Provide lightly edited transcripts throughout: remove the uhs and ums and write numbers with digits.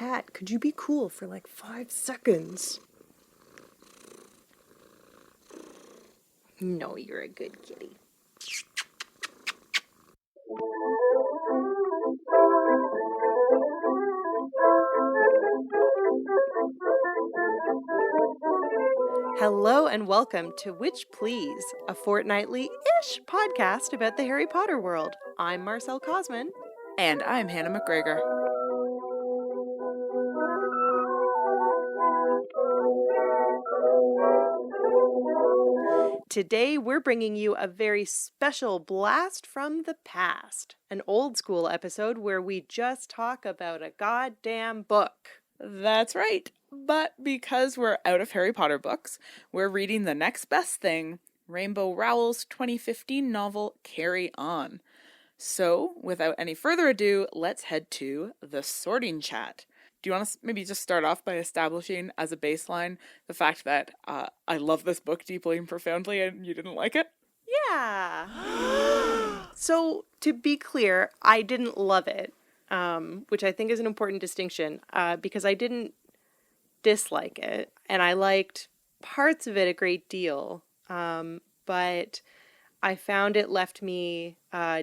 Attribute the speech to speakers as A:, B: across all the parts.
A: cat. Could you be cool for like 5 seconds? No, you're a good kitty. Hello and welcome to Witch Please, a fortnightly-ish podcast about the Harry Potter world. I'm Marcelle Cosman.
B: And I'm Hannah McGregor.
A: Today we're bringing you a very special blast from the past, an old school episode where we just talk about a goddamn book.
B: That's right. But because we're out of Harry Potter books, we're reading the next best thing, Rowell's 2015 novel, Carry On. So, without any further ado, let's head to the sorting chat. Do you want to maybe just start off by establishing as a baseline the fact that I love this book deeply and profoundly and you didn't like it?
A: Yeah. So, to be clear, I didn't love it, which I think is an important distinction, because I didn't dislike it, and I liked parts of it a great deal, but I found it left me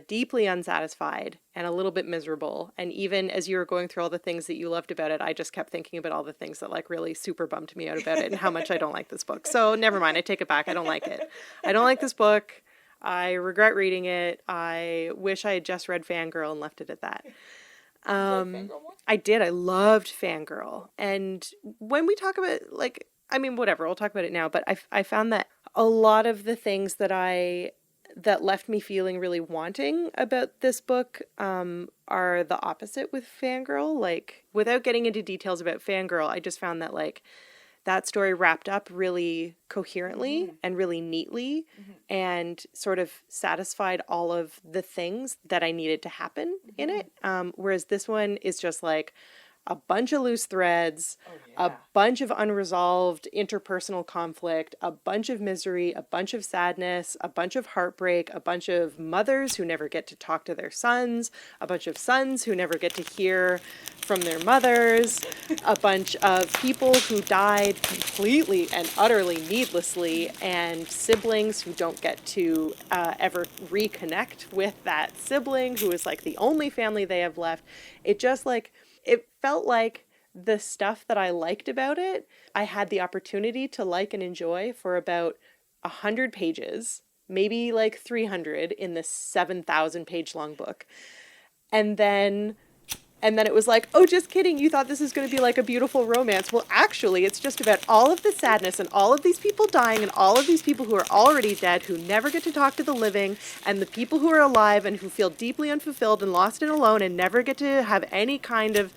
A: deeply unsatisfied and a little bit miserable. And even as you were going through all the things that you loved about it, I just kept thinking about all the things that like really super bummed me out about it and how much I don't like this book. So never mind, I take it back. I don't like it. I don't like this book. I regret reading it. I wish I had just read Fangirl and left it at that. I did. I loved Fangirl. And when we talk about whatever, we'll talk about it now, but I found that a lot of the things that left me feeling really wanting about this book are the opposite with Fangirl. Like, without getting into details about Fangirl, I just found that like that story wrapped up really coherently and really neatly and sort of satisfied all of the things that I needed to happen in it. Whereas this one is just like a bunch of loose threads, a bunch of unresolved interpersonal conflict, a bunch of misery, a bunch of sadness, a bunch of heartbreak, a bunch of mothers who never get to talk to their sons, a bunch of sons who never get to hear from their mothers, a bunch of people who died completely and utterly needlessly, and siblings who don't get to ever reconnect with that sibling who is like the only family they have left. It felt like the stuff that I liked about it, I had the opportunity to like and enjoy for about 100 pages, maybe like 300 in this 7,000 page long book. And then it was like, oh, just kidding. You thought this was going to be like a beautiful romance. Well, actually, it's just about all of the sadness and all of these people dying and all of these people who are already dead, who never get to talk to the living, and the people who are alive and who feel deeply unfulfilled and lost and alone and never get to have any kind of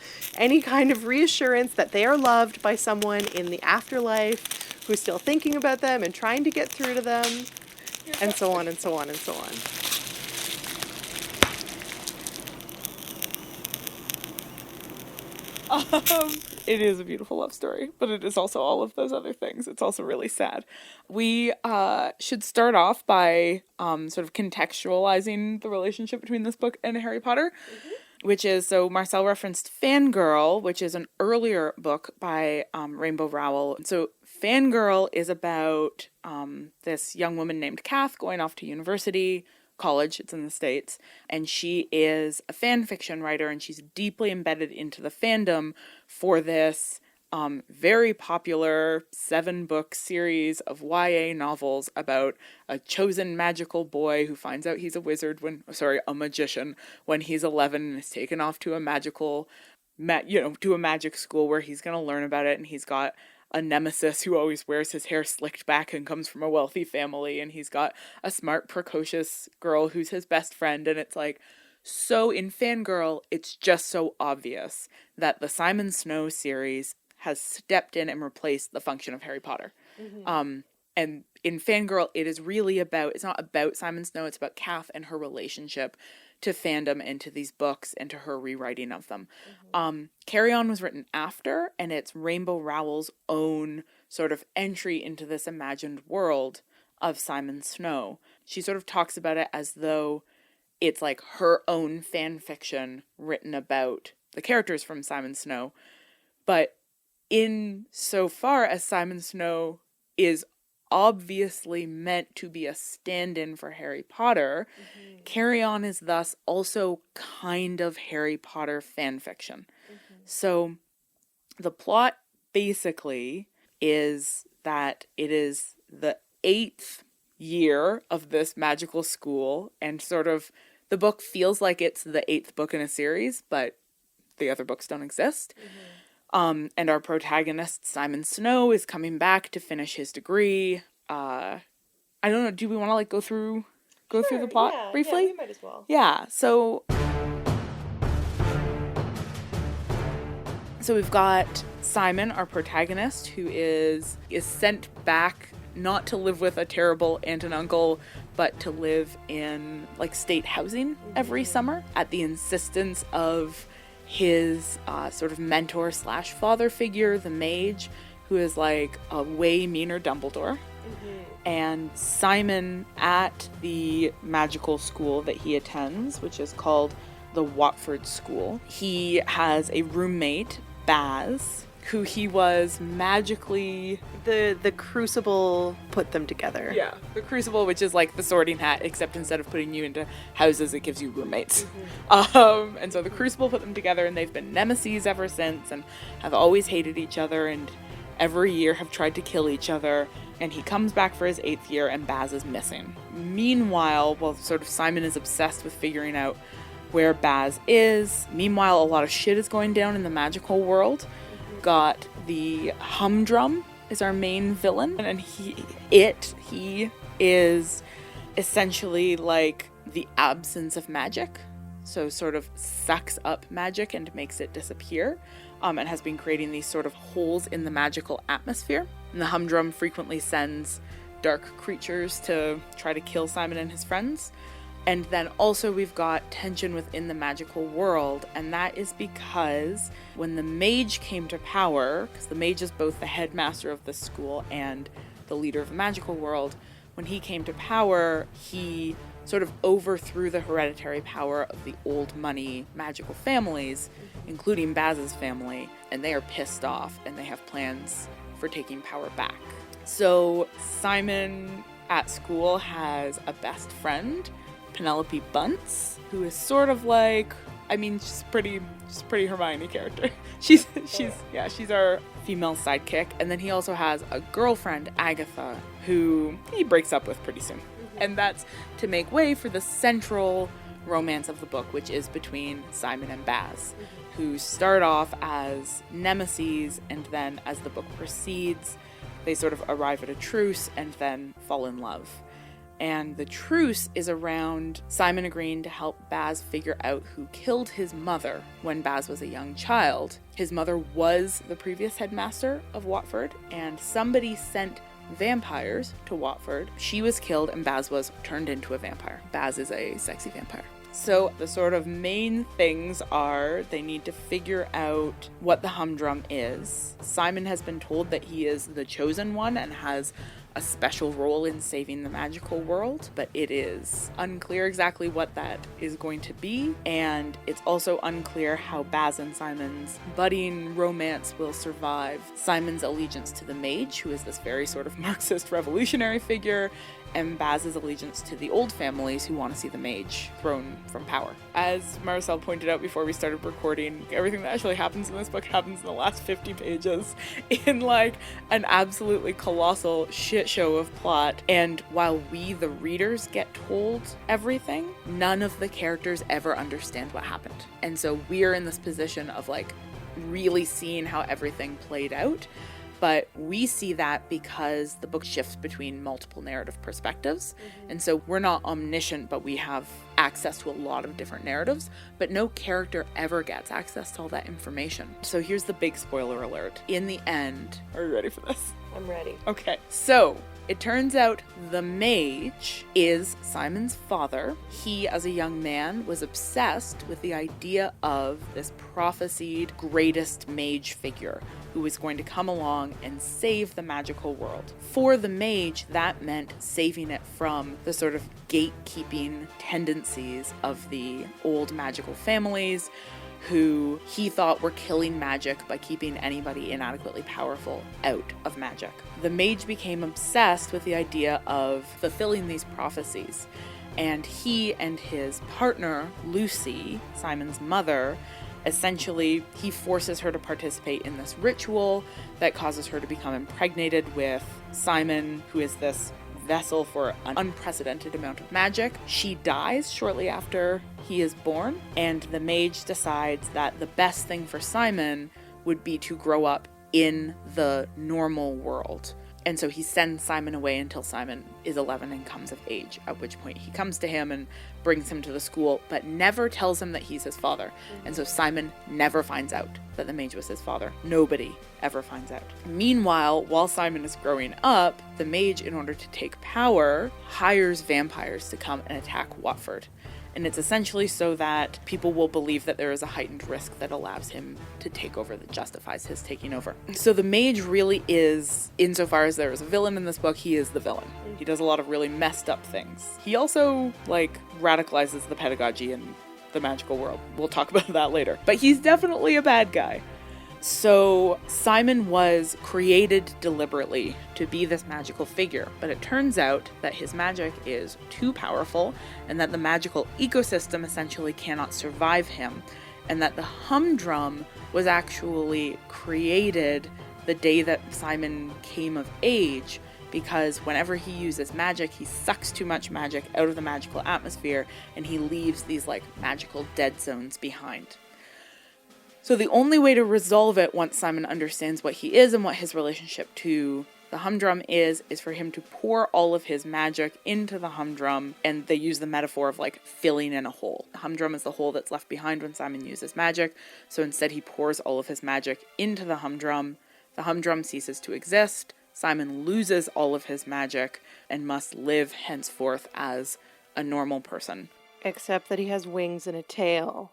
A: reassurance that they are loved by someone in the afterlife who's still thinking about them and trying to get through to them, and so on and so on and so on.
B: It is a beautiful love story, but it is also all of those other things. It's also really sad. We should start off by sort of contextualizing the relationship between this book and Harry Potter, which is, so Marcelle referenced Fangirl, which is an earlier book by Rowell. So Fangirl is about this young woman named Kath going off to college, it's in the States, and she is a fan fiction writer, and she's deeply embedded into the fandom for this very popular 7-book series of YA novels about a chosen magical boy who finds out he's a magician when he's 11 and is taken off to a magic school where he's going to learn about it, and he's got a nemesis who always wears his hair slicked back and comes from a wealthy family, and he's got a smart, precocious girl who's his best friend, and it's like, so in Fangirl, it's just so obvious that the Simon Snow series has stepped in and replaced the function of Harry Potter. And in Fangirl, it is really it's not about Simon Snow, it's about Kath and her relationship to fandom and to these books and to her rewriting of them. Carry On was written after, and it's Rowell's own sort of entry into this imagined world of Simon Snow. She sort of talks about it as though it's like her own fan fiction written about the characters from Simon Snow. But in so far as Simon Snow is obviously meant to be a stand-in for Harry Potter, Carry On is thus also kind of Harry Potter fan fiction. So the plot basically is that it is the 8th year of this magical school, and sort of the book feels like it's the 8th book in a series, but the other books don't exist. And our protagonist, Simon Snow, is coming back to finish his degree. I don't know, do we want to go through the plot briefly?
A: Yeah, we might as well.
B: Yeah, so we've got Simon, our protagonist, who is sent back not to live with a terrible aunt and uncle, but to live in state housing every summer at the insistence of his sort of mentor / father figure, the mage, who is a way meaner Dumbledore. And Simon, at the magical school that he attends, which is called the Watford School, he has a roommate, Baz, who he was magically...
A: The Crucible put them together.
B: Yeah, the Crucible, which is the Sorting Hat, except instead of putting you into houses, it gives you roommates. And so the Crucible put them together, and they've been nemesis ever since, and have always hated each other, and every year have tried to kill each other. And he comes back for his 8th year, and Baz is missing. Meanwhile, while sort of Simon is obsessed with figuring out where Baz is, meanwhile, a lot of shit is going down in the magical world. Got the Humdrum is our main villain, and he is essentially the absence of magic, so sort of sucks up magic and makes it disappear, and has been creating these sort of holes in the magical atmosphere. And the Humdrum frequently sends dark creatures to try to kill Simon and his friends. And then also we've got tension within the magical world, and that is because when the mage came to power, because the mage is both the headmaster of the school and the leader of the magical world, when he came to power, he sort of overthrew the hereditary power of the old money magical families, including Baz's family, and they are pissed off, and they have plans for taking power back. So Simon at school has a best friend, Penelope Bunce, who is sort of she's pretty Hermione character. She's our female sidekick. And then he also has a girlfriend, Agatha, who he breaks up with pretty soon. And that's to make way for the central romance of the book, which is between Simon and Baz, who start off as nemeses, and then as the book proceeds, they sort of arrive at a truce and then fall in love. And the truce is around Simon agreeing to help Baz figure out who killed his mother when Baz was a young child. His mother was the previous headmaster of Watford, and somebody sent vampires to Watford. She was killed, and Baz was turned into a vampire. Baz is a sexy vampire. So the sort of main things are they need to figure out what the Humdrum is. Simon has been told that he is the chosen one and has a special role in saving the magical world, but it is unclear exactly what that is going to be, and it's also unclear how Baz and Simon's budding romance will survive Simon's allegiance to the mage, who is this very sort of Marxist revolutionary figure, and Baz's allegiance to the old families who want to see the mage thrown from power. As Marcelle pointed out before we started recording, everything that actually happens in this book happens in the last 50 pages in an absolutely colossal shit show of plot. And while we, the readers, get told everything, none of the characters ever understand what happened. And so we're in this position of really seeing how everything played out. But we see that because the book shifts between multiple narrative perspectives. And so we're not omniscient, but we have access to a lot of different narratives. But no character ever gets access to all that information. So here's the big spoiler alert. In the end, are you ready for this?
A: I'm ready.
B: Okay, so it turns out the mage is Simon's father. He, as a young man, was obsessed with the idea of this prophesied greatest mage figure who was going to come along and save the magical world. For the mage, that meant saving it from the sort of gatekeeping tendencies of the old magical families who he thought were killing magic by keeping anybody inadequately powerful out of magic. The mage became obsessed with the idea of fulfilling these prophecies, and he and his partner, Lucy, Simon's mother, essentially, he forces her to participate in this ritual that causes her to become impregnated with Simon, who is this vessel for an unprecedented amount of magic. She dies shortly after he is born, and the mage decides that the best thing for Simon would be to grow up in the normal world. And so he sends Simon away until Simon is 11 and comes of age, at which point he comes to him and brings him to the school, but never tells him that he's his father. And so Simon never finds out that the mage was his father. Nobody ever finds out. Meanwhile, while Simon is growing up, the mage, in order to take power, hires vampires to come and attack Watford. And it's essentially so that people will believe that there is a heightened risk that allows him to take over, that justifies his taking over. So the mage really is, insofar as there is a villain in this book, he is the villain. He does a lot of really messed up things. He also, radicalizes the pedagogy in the magical world. We'll talk about that later. But he's definitely a bad guy. So Simon was created deliberately to be this magical figure, but it turns out that his magic is too powerful and that the magical ecosystem essentially cannot survive him, and that the humdrum was actually created the day that Simon came of age, because whenever he uses magic, he sucks too much magic out of the magical atmosphere and he leaves these magical dead zones behind. So the only way to resolve it once Simon understands what he is and what his relationship to the humdrum is for him to pour all of his magic into the humdrum, and they use the metaphor of filling in a hole. The humdrum is the hole that's left behind when Simon uses magic, so instead he pours all of his magic into the humdrum ceases to exist, Simon loses all of his magic, and must live henceforth as a normal person.
A: Except that he has wings and a tail.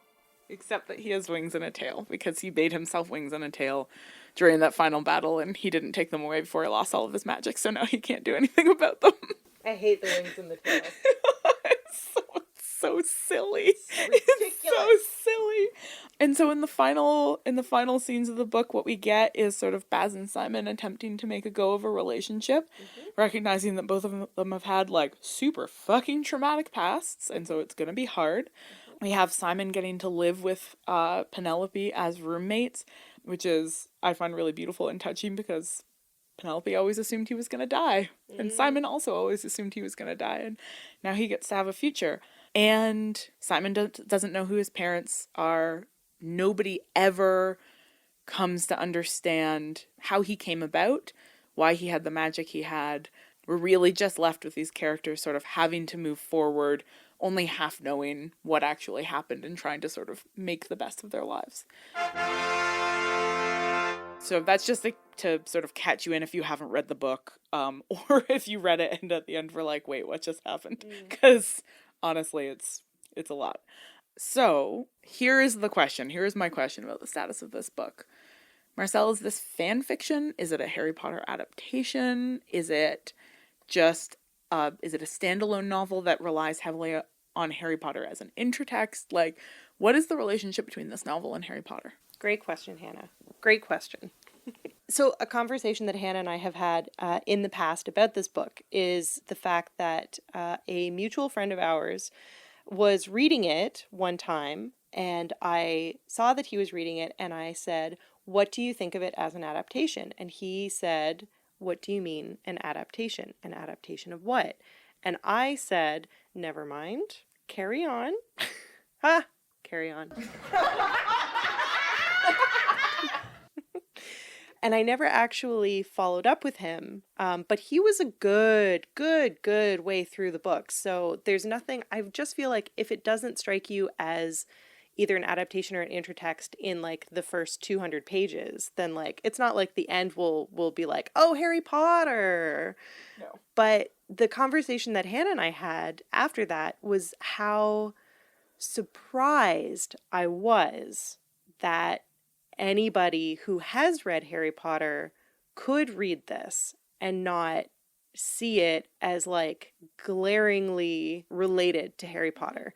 B: Except that he has wings and a tail, because he made himself wings and a tail during that final battle, and he didn't take them away before he lost all of his magic, so now he can't do anything about them.
A: I hate the wings and the tail.
B: It's so silly. It's so silly. And so in the final scenes of the book, what we get is sort of Baz and Simon attempting to make a go of a relationship, recognizing that both of them have had super fucking traumatic pasts, and so it's gonna be hard. We have Simon getting to live with Penelope as roommates, which is, I find, really beautiful and touching, because Penelope always assumed he was going to die. And Simon also always assumed he was going to die. And now he gets to have a future. And Simon doesn't know who his parents are. Nobody ever comes to understand how he came about, why he had the magic he had. We're really just left with these characters sort of having to move forward, only half knowing what actually happened and trying to sort of make the best of their lives. So that's just to sort of catch you in if you haven't read the book, or if you read it and at the end were like, wait, what just happened? Because honestly, it's a lot. So here is the question. Here is my question about the status of this book. Marcelle, is this fan fiction? Is it a Harry Potter adaptation? Is it just is it a standalone novel that relies heavily on Harry Potter as an intertext? What is the relationship between this novel and Harry Potter?
A: Great question, Hannah. Great question. So a conversation that Hannah and I have had in the past about this book is the fact that a mutual friend of ours was reading it one time, and I saw that he was reading it, and I said, "What do you think of it as an adaptation?" And he said, "What do you mean an adaptation? An adaptation of what?" And I said, "Never mind. Carry on." Ha! Carry on. And I never actually followed up with him, but he was a good way through the book. So there's nothing, I just feel like if it doesn't strike you as either an adaptation or an intertext in the first 200 pages, then it's not like the end will be like, oh, Harry Potter.
B: No.
A: But the conversation that Hannah and I had after that was how surprised I was that anybody who has read Harry Potter could read this and not see it as glaringly related to Harry Potter.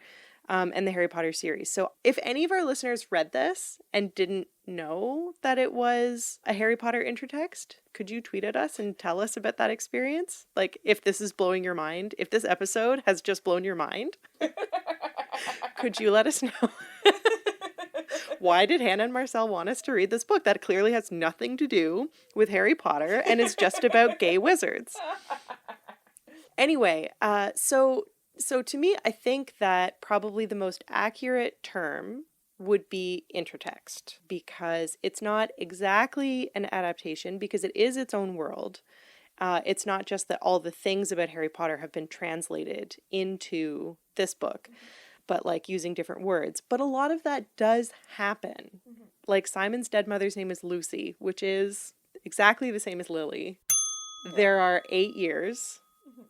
A: and the Harry Potter series. So if any of our listeners read this and didn't know that it was a Harry Potter intertext, could you tweet at us and tell us about that experience? Like, if this is blowing your mind, if this episode has just blown your mind, could you let us know? Why did Hannah and Marcelle want us to read this book that clearly has nothing to do with Harry Potter and is just about gay wizards? Anyway, so to me, I think that probably the most accurate term would be intertext, because it's not exactly an adaptation, because it is its own world. It's not just that all the things about Harry Potter have been translated into this book, but like using different words. But a lot of that does happen. Like Simon's dead mother's name is Lucy, which is exactly the same as Lily. There are 8 years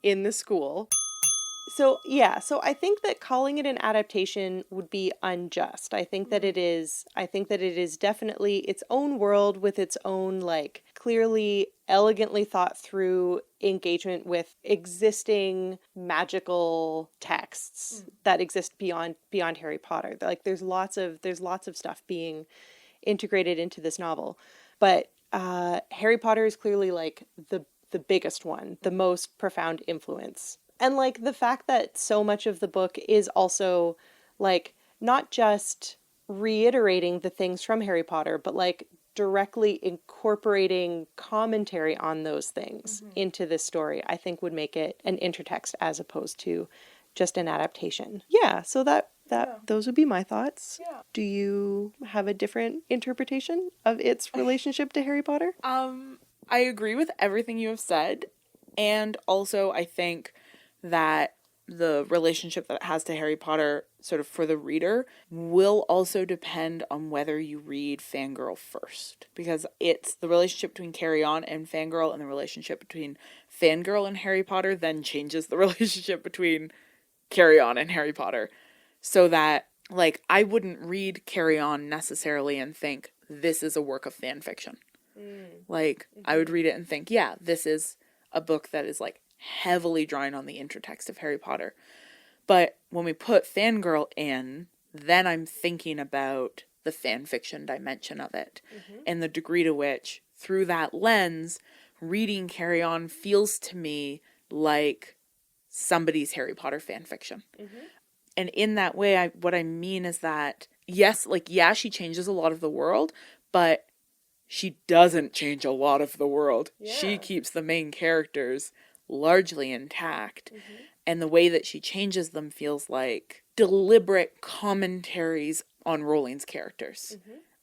A: in the school. So I think that calling it an adaptation would be unjust. I think that it is definitely its own world with its own, like, clearly elegantly thought through engagement with existing magical texts that exist beyond Harry Potter. Like, there's lots of stuff being integrated into this novel. But Harry Potter is clearly like the biggest one, the most profound influence. And like the fact that so much of the book is also like not just reiterating the things from Harry Potter, but like directly incorporating commentary on those things into this story, I think would make it an intertext as opposed to just an adaptation. Yeah, so those would be my thoughts.
B: Yeah.
A: Do you have a different interpretation of its relationship to Harry Potter?
B: I agree with everything you have said, and also I think that the relationship that it has to Harry Potter, sort of for the reader, will also depend on whether you read Fangirl first. Because it's the relationship between Carry On and Fangirl, and the relationship between Fangirl and Harry Potter then changes the relationship between Carry On and Harry Potter. So that, like, I wouldn't read Carry On necessarily and think, this is a work of fan fiction. Like, I would read it and think, yeah, this is a book that is, like, heavily drawing on the intertext of Harry Potter. But when we put Fangirl in, then I'm thinking about the fan fiction dimension of it and the degree to which, through that lens, reading Carry On feels to me like somebody's Harry Potter fan fiction. And in that way, what I mean is that, yes, like, yeah, she changes a lot of the world, but she doesn't change a lot of the world. Yeah. She keeps the main characters largely intact. And the way that she changes them feels like deliberate commentaries on Rowling's characters.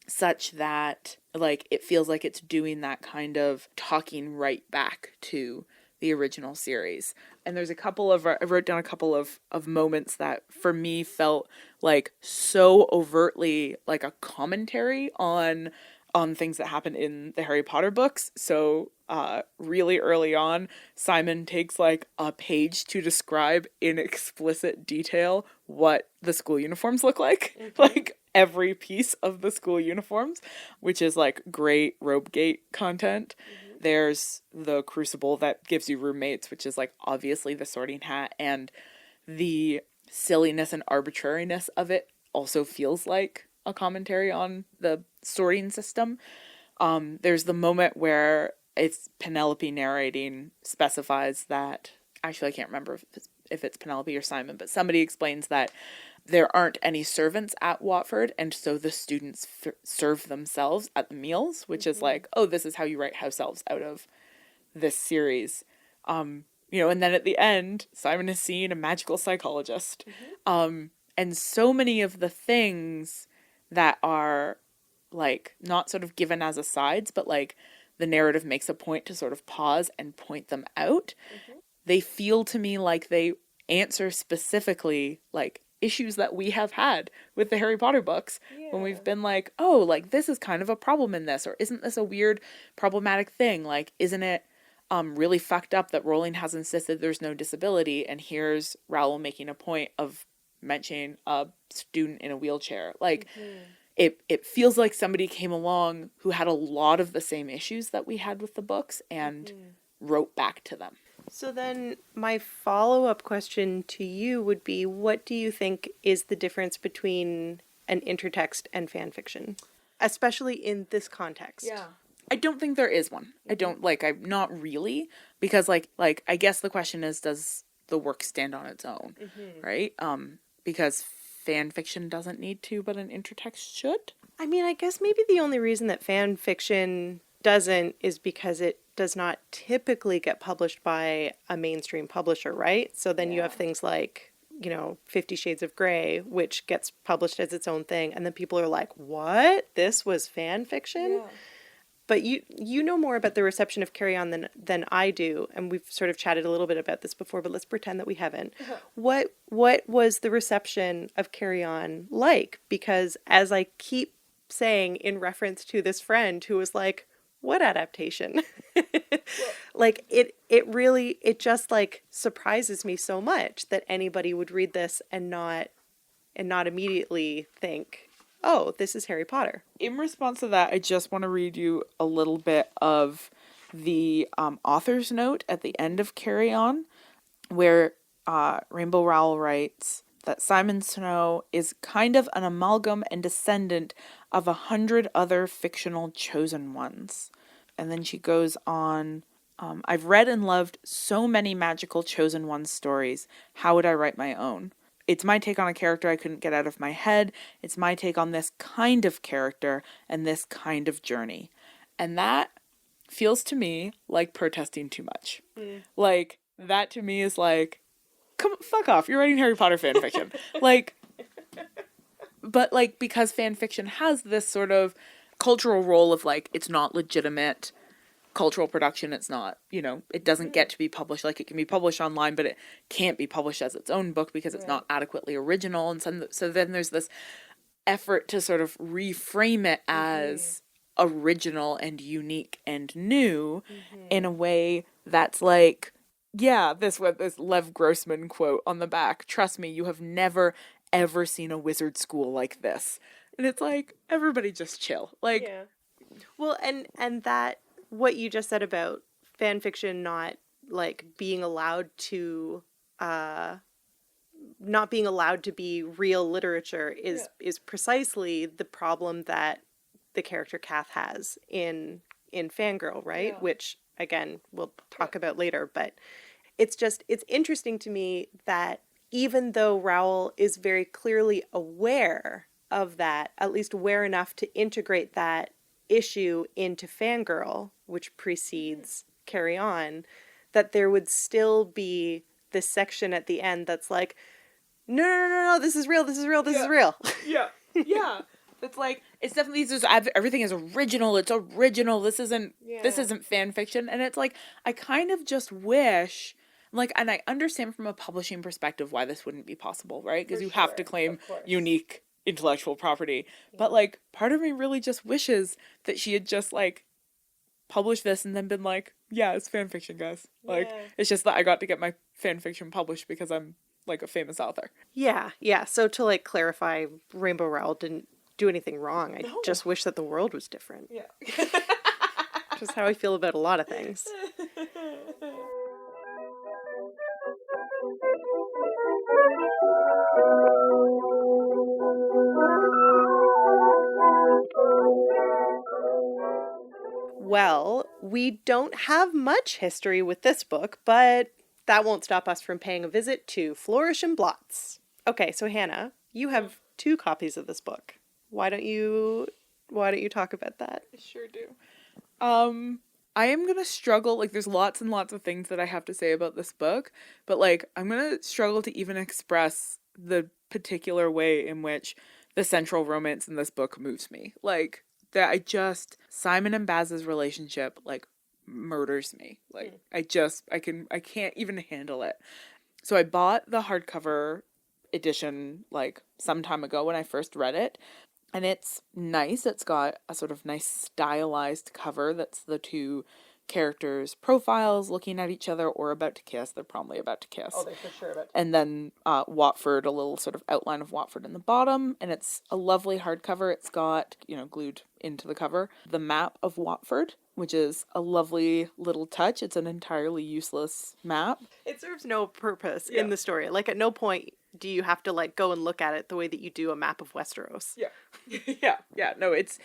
B: Such that, like, it feels like it's doing that kind of talking right back to the original series. And there's I wrote down a couple of moments that for me felt like so overtly like a commentary on things that happen in the Harry Potter books. So really early on, Simon takes like a page to describe in explicit detail what the school uniforms look like. Like every piece of the school uniforms, which is like great Robegate content. There's the crucible that gives you roommates, which is like obviously the sorting hat, and the silliness and arbitrariness of it also feels like a commentary on the sorting system. There's the moment where it's Penelope narrating, specifies that, actually I can't remember if it's Penelope or Simon, but somebody explains that there aren't any servants at Watford, and so the students serve themselves at the meals, which is like, oh, this is how you write house elves out of this series. And then at the end, Simon is seeing a magical psychologist. And so many of the things that are like not sort of given as asides, but like the narrative makes a point to sort of pause and point them out. They feel to me like they answer specifically like issues that we have had with the Harry Potter books when we've been like, oh, like this is kind of a problem in this, or isn't this a weird problematic thing? Like, isn't it really fucked up that Rowling has insisted there's no disability, and here's Rowell making a point of mentioning a student in a wheelchair. Like, it feels like somebody came along who had a lot of the same issues that we had with the books and wrote back to them.
A: So then my follow-up question to you would be, what do you think is the difference between an intertext and fan fiction, especially in this context?
B: I don't think there is one. I don't I'm not really, because I guess the question is, does the work stand on its own, right? Because fan fiction doesn't need to, but an intertext should.
A: I mean, I guess maybe the only reason that fan fiction doesn't is because it does not typically get published by a mainstream publisher, right? So then you have things like, 50 Shades of Grey, which gets published as its own thing, and then people are like, what? This was fan fiction?
B: Yeah.
A: But you know more about the reception of Carry On than I do, and we've sort of chatted a little bit about this before, but let's pretend that we haven't. What was the reception of Carry On like? Because as I keep saying in reference to this friend who was like, what adaptation? Like it just like surprises me so much that anybody would read this and not immediately think, oh, this is Harry Potter.
B: In response to that, I just want to read you a little bit of the author's note at the end of Carry On, where Rainbow Rowell writes that Simon Snow is kind of an amalgam and descendant of 100 other fictional chosen ones. And then she goes on, I've read and loved so many magical chosen ones stories. How would I write my own? It's my take on a character I couldn't get out of my head. It's my take on this kind of character and this kind of journey. And that feels to me like protesting too much. Like, that to me is like, come fuck off, you're writing Harry Potter fan fiction. But because fan fiction has this sort of cultural role of it's not legitimate cultural production, it's not, it doesn't get to be published, it can be published online, but it can't be published as its own book because it's not adequately original. And so then there's this effort to sort of reframe it as original and unique and new in a way that's this Lev Grossman quote on the back, trust me, you have never ever seen a wizard school like this. And it's everybody just chill.
A: Well, and that, what you just said about fan fiction not being allowed to not being allowed to be real literature is precisely the problem that the character Kath has in Fangirl, right? Which again we'll talk about later, but it's interesting to me that even though Rowell is very clearly aware of that, at least aware enough to integrate that issue into Fangirl, which precedes Carry On, that there would still be this section at the end that's like, no, this is real, this is real, this is real.
B: Yeah. It's it's definitely, everything is original, it's original, this isn't fan fiction. And it's I kind of just wish, and I understand from a publishing perspective why this wouldn't be possible, right? Because you have to claim unique intellectual property. But part of me really just wishes that she had just published this and then been it's fan fiction, guys. It's just that I got to get my fan fiction published because I'm a famous author.
A: Yeah. So to clarify, Rainbow Rowell didn't do anything wrong. I just wish that the world was different.
B: Yeah.
A: Which is how I feel about a lot of things. Well, we don't have much history with this book, but that won't stop us from paying a visit to Flourish and Blots. Okay, so Hannah, you have 2 copies of this book. Why don't you talk about that?
B: I sure do. I am gonna struggle, there's lots and lots of things that I have to say about this book, but I'm gonna struggle to even express the particular way in which the central romance in this book moves me. Simon and Baz's relationship murders me. I can't even handle it. So I bought the hardcover edition some time ago when I first read it, and it's nice. It's got a sort of nice stylized cover that's the 2 characters' profiles, looking at each other, or about to kiss. They're probably about to kiss.
A: Oh, they're for sure about to.
B: And then Watford, a little sort of outline of Watford in the bottom, and it's a lovely hardcover. It's got, glued into the cover, the map of Watford, which is a lovely little touch. It's an entirely useless map.
A: It serves no purpose in the story. Like, at no point do you have to, like, go and look at it the way that you do a map of Westeros.
B: Yeah. Yeah. No, it's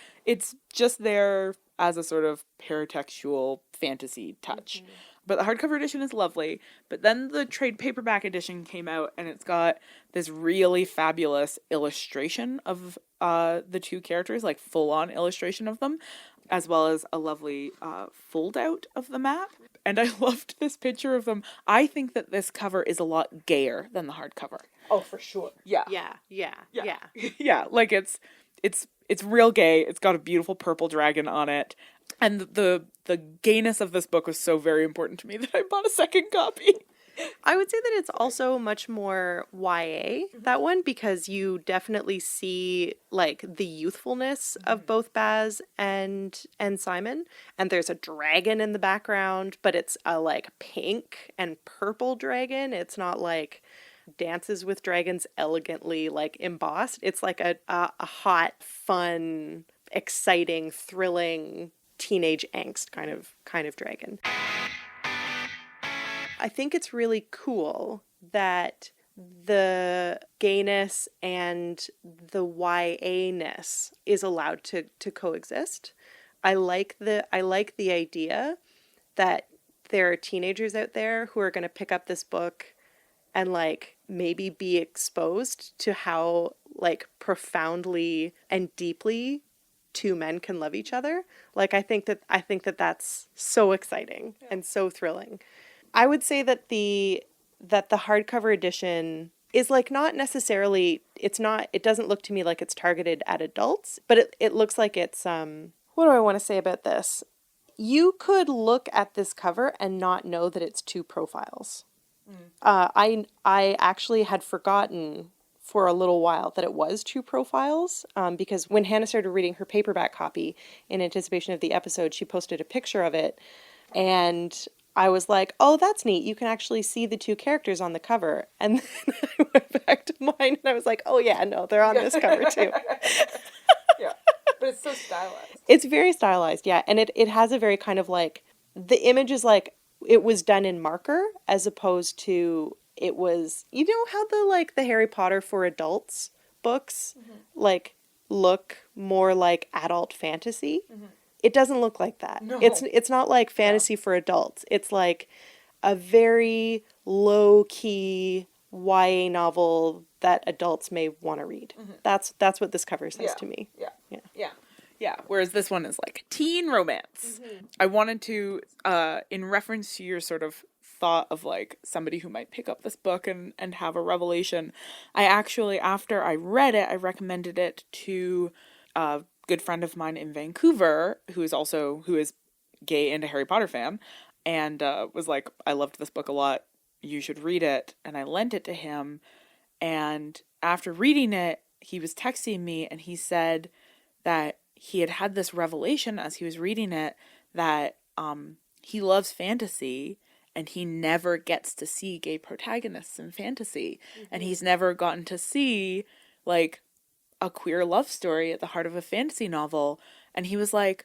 B: just there as a sort of paratextual fantasy touch. Mm-hmm. But the hardcover edition is lovely. But then the trade paperback edition came out, and it's got this really fabulous illustration of the two characters, like full-on illustration of them, as well as a lovely fold-out of the map. And I loved this picture of them. I think that this cover is a lot gayer than the hardcover.
A: Oh, for sure.
B: Yeah.
A: Yeah.
B: Like it's real gay. It's got a beautiful purple dragon on it. And the gayness of this book was so very important to me that I bought a second copy.
A: I would say that it's also much more YA, that one, because you definitely see, like, the youthfulness of both Baz and Simon. And there's a dragon in the background, but it's a, like, pink and purple dragon. It's not, like, Dances with Dragons elegantly, like, embossed. It's like a hot, fun, exciting, thrilling, teenage angst kind of dragon. I think it's really cool that the gayness and the YA-ness is allowed to coexist. I like the idea that there are teenagers out there who are going to pick up this book and, like, maybe be exposed to how, like, profoundly and deeply two men can love each other. Like, I think that that's so exciting and so thrilling. I would say that the hardcover edition is, like, not necessarily, it doesn't look to me like it's targeted at adults, but it looks like it's, what do I want to say about this? You could look at this cover and not know that it's two profiles. I actually had forgotten for a little while that it was two profiles, because when Hannah started reading her paperback copy in anticipation of the episode, she posted a picture of it, and I was like, oh, that's neat. You can actually see the two characters on the cover. And then I went back to mine, and I was like, oh yeah, no, they're on this cover too.
B: Yeah, but it's so stylized.
A: It's very stylized, yeah, and it has a very kind of, like, the image is like, it was done in marker as opposed to it was, how the Harry Potter for adults books like look more like adult fantasy. It doesn't look like that. No. It's not like fantasy for adults. It's like a very low key YA novel that adults may want to read. That's what this cover says to me.
B: Yeah. Whereas this one is like teen romance. I wanted to, in reference to your sort of thought of, like, somebody who might pick up this book and have a revelation, I actually, after I read it, I recommended it to a good friend of mine in Vancouver who is gay and a Harry Potter fan, and was like, I loved this book a lot, you should read it. And I lent it to him, and after reading it, he was texting me, and he said that he had this revelation as he was reading it, that he loves fantasy, and he never gets to see gay protagonists in fantasy. And he's never gotten to see, like, a queer love story at the heart of a fantasy novel. And he was like,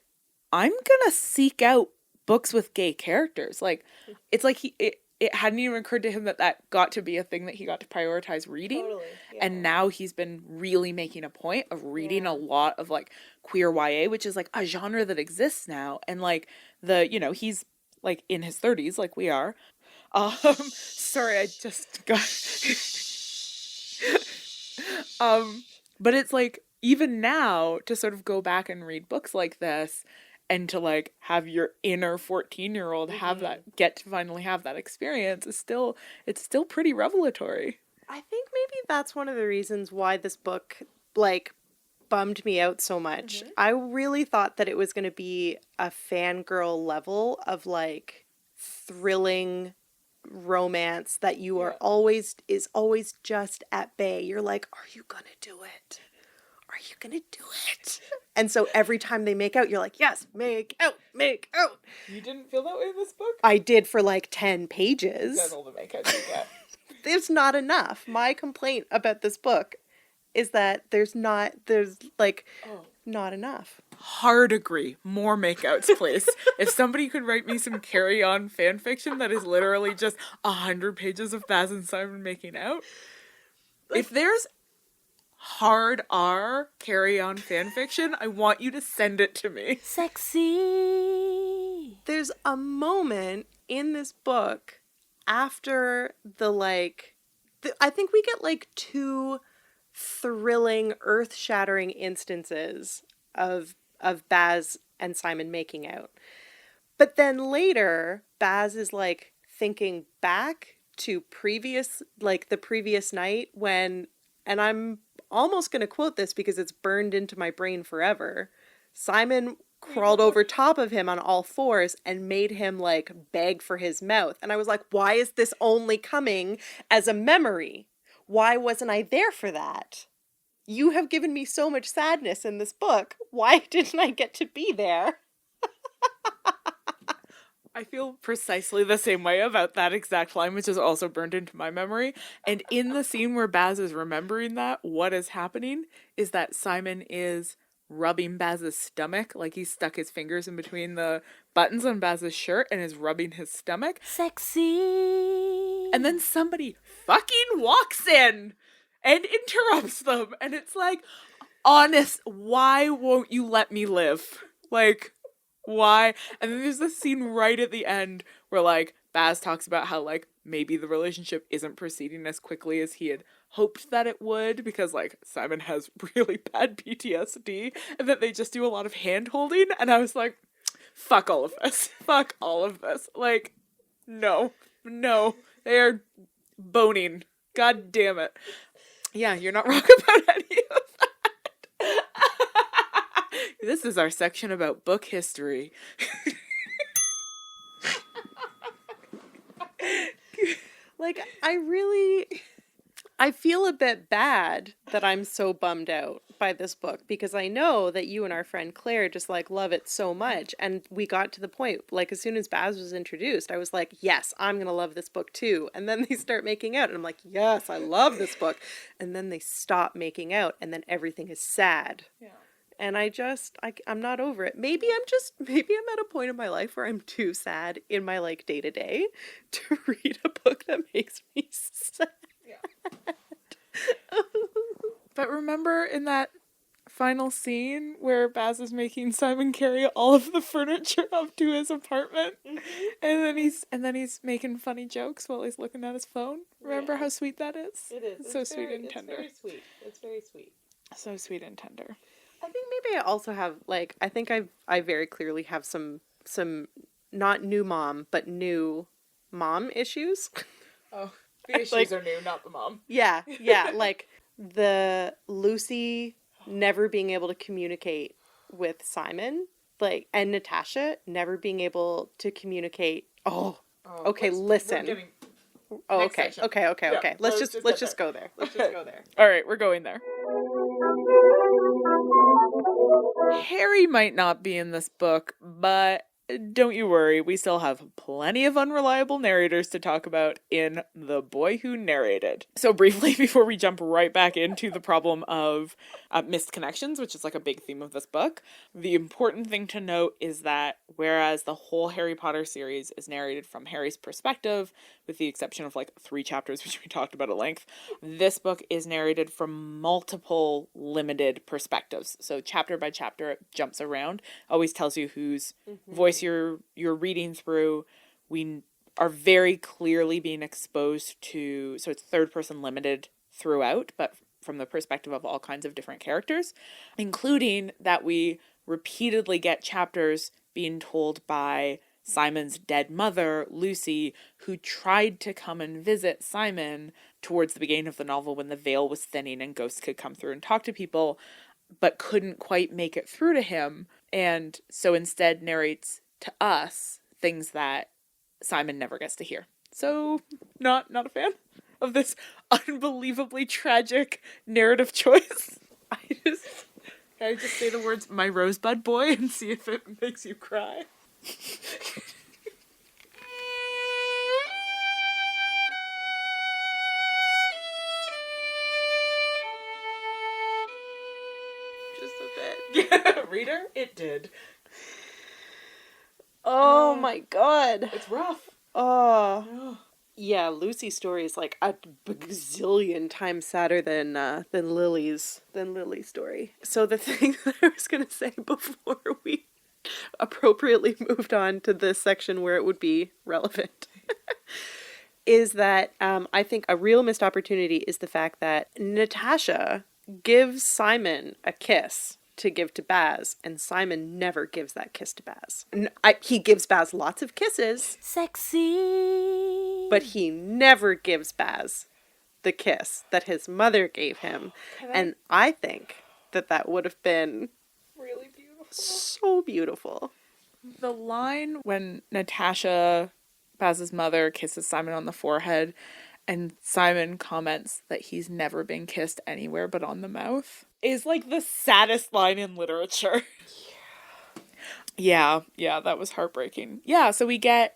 B: I'm gonna seek out books with gay characters. Like, it's like it hadn't even occurred to him that got to be a thing that he got to prioritize reading. Totally, yeah. And now he's been really making a point of reading a lot of, like, queer YA, which is, like, a genre that exists now. And, like, he's, like, in his 30s, like we are. Sorry, I just got... But it's, like, even now, to sort of go back and read books like this, and to, like, have your inner 14-year-old get to finally have that experience, it's still pretty revelatory.
A: I think maybe that's one of the reasons why this book, like, bummed me out so much. I really thought that it was going to be a fangirl level of, like, thrilling romance that you are always just at bay. You're like, are you gonna do it? are you going to do it? And so every time they make out, you're like, yes, make out, make out.
B: You didn't feel that way in this book?
A: I did for like 10 pages.
B: That's all the makeouts you get.
A: There's not enough. My complaint about this book is that there's not enough.
B: Hard agree. More makeouts, please. If somebody could write me some carry-on fan fiction that is literally just 100 pages of Baz and Simon making out. If there's hard R carry-on fan fiction, I want you to send it to me.
C: Sexy.
A: There's a moment in this book after I think we get like 2 thrilling, earth-shattering instances of Baz and Simon making out. But then later, Baz is like thinking back to the previous night when, and I'm almost going to quote this because it's burned into my brain forever, Simon crawled over top of him on all fours and made him like beg for his mouth. And I was like, why is this only coming as a memory? Why wasn't I there for that? You have given me so much sadness in this book. Why didn't I get to be there?
B: I feel precisely the same way about that exact line, which is also burned into my memory. And in the scene where Baz is remembering that, what is happening is that Simon is rubbing Baz's stomach, like he stuck his fingers in between the buttons on Baz's shirt and is rubbing his stomach.
C: Sexy.
B: And then somebody fucking walks in and interrupts them. And it's like, honest, why won't you let me live? Like, why? And then there's this scene right at the end where, like, Baz talks about how, like, maybe the relationship isn't proceeding as quickly as he had hoped that it would because, like, Simon has really bad PTSD and that they just do a lot of hand-holding. And I was like, fuck all of this. Fuck all of this. Like, no. They are boning. God damn it. Yeah, you're not wrong about any of that. This is our section about book history.
A: Like, I feel a bit bad that I'm so bummed out by this book because I know that you and our friend Claire just like love it so much. And we got to the point, like as soon as Baz was introduced, I was like, yes, I'm going to love this book too. And then they start making out and I'm like, yes, I love this book. And then they stop making out and then everything is sad.
B: Yeah.
A: And I'm not over it. Maybe I'm at a point in my life where I'm too sad in my like day to day to read a book that makes me sad.
B: Yeah. But remember in that final scene where Baz is making Simon carry all of the furniture up to his apartment, and then he's making funny jokes while he's looking at his phone. Remember how sweet that is?
A: It is.
B: It's so sweet and tender.
A: It's very sweet. It's very sweet.
B: So sweet and tender.
A: I think maybe I also have like I very clearly have some not new mom but new mom issues.
B: Oh, the issues are new, not the mom.
A: Yeah, like the Lucy never being able to communicate with Simon, like, and Natasha never being able to communicate. Okay, listen. Okay.
B: Yeah,
A: Let's just go there. Let's just go there.
B: All right, we're going there. Harry might not be in this book, but don't you worry, we still have plenty of unreliable narrators to talk about in The Boy Who Narrated. So briefly, before we jump right back into the problem of missed connections, which is like a big theme of this book, the important thing to note is that whereas the whole Harry Potter series is narrated from Harry's perspective, with the exception of like 3 chapters, which we talked about at length, this book is narrated from multiple limited perspectives. So chapter by chapter, it jumps around, always tells you whose voice you're reading through. We are very clearly being exposed to, so it's third person limited throughout, but from the perspective of all kinds of different characters, including that we repeatedly get chapters being told by Simon's dead mother, Lucy, who tried to come and visit Simon towards the beginning of the novel when the veil was thinning and ghosts could come through and talk to people, but couldn't quite make it through to him, and so instead narrates to us things that Simon never gets to hear. So, not a fan of this unbelievably tragic narrative choice. Can I just say the words "my rosebud boy" and see if it makes you cry?
A: Just a bit.
B: Yeah, reader, it did.
A: Oh my god.
B: It's rough.
A: Oh.
B: Oh.
A: Yeah, Lucy's story is like a bazillion times sadder than Lily's story. So the thing that I was gonna say before we appropriately moved on to this section where it would be relevant is that I think a real missed opportunity is the fact that Natasha gives Simon a kiss to give to Baz, and Simon never gives that kiss to Baz. He gives Baz lots of kisses,
C: Sexy.
A: but he never gives Baz the kiss that his mother gave him. And I think that would have been
B: Really beautiful.
A: so beautiful.
B: The line when Natasha, Baz's mother, kisses Simon on the forehead, and Simon comments that he's never been kissed anywhere but on the mouth, is like the saddest line in literature. Yeah, that was heartbreaking. Yeah, so we get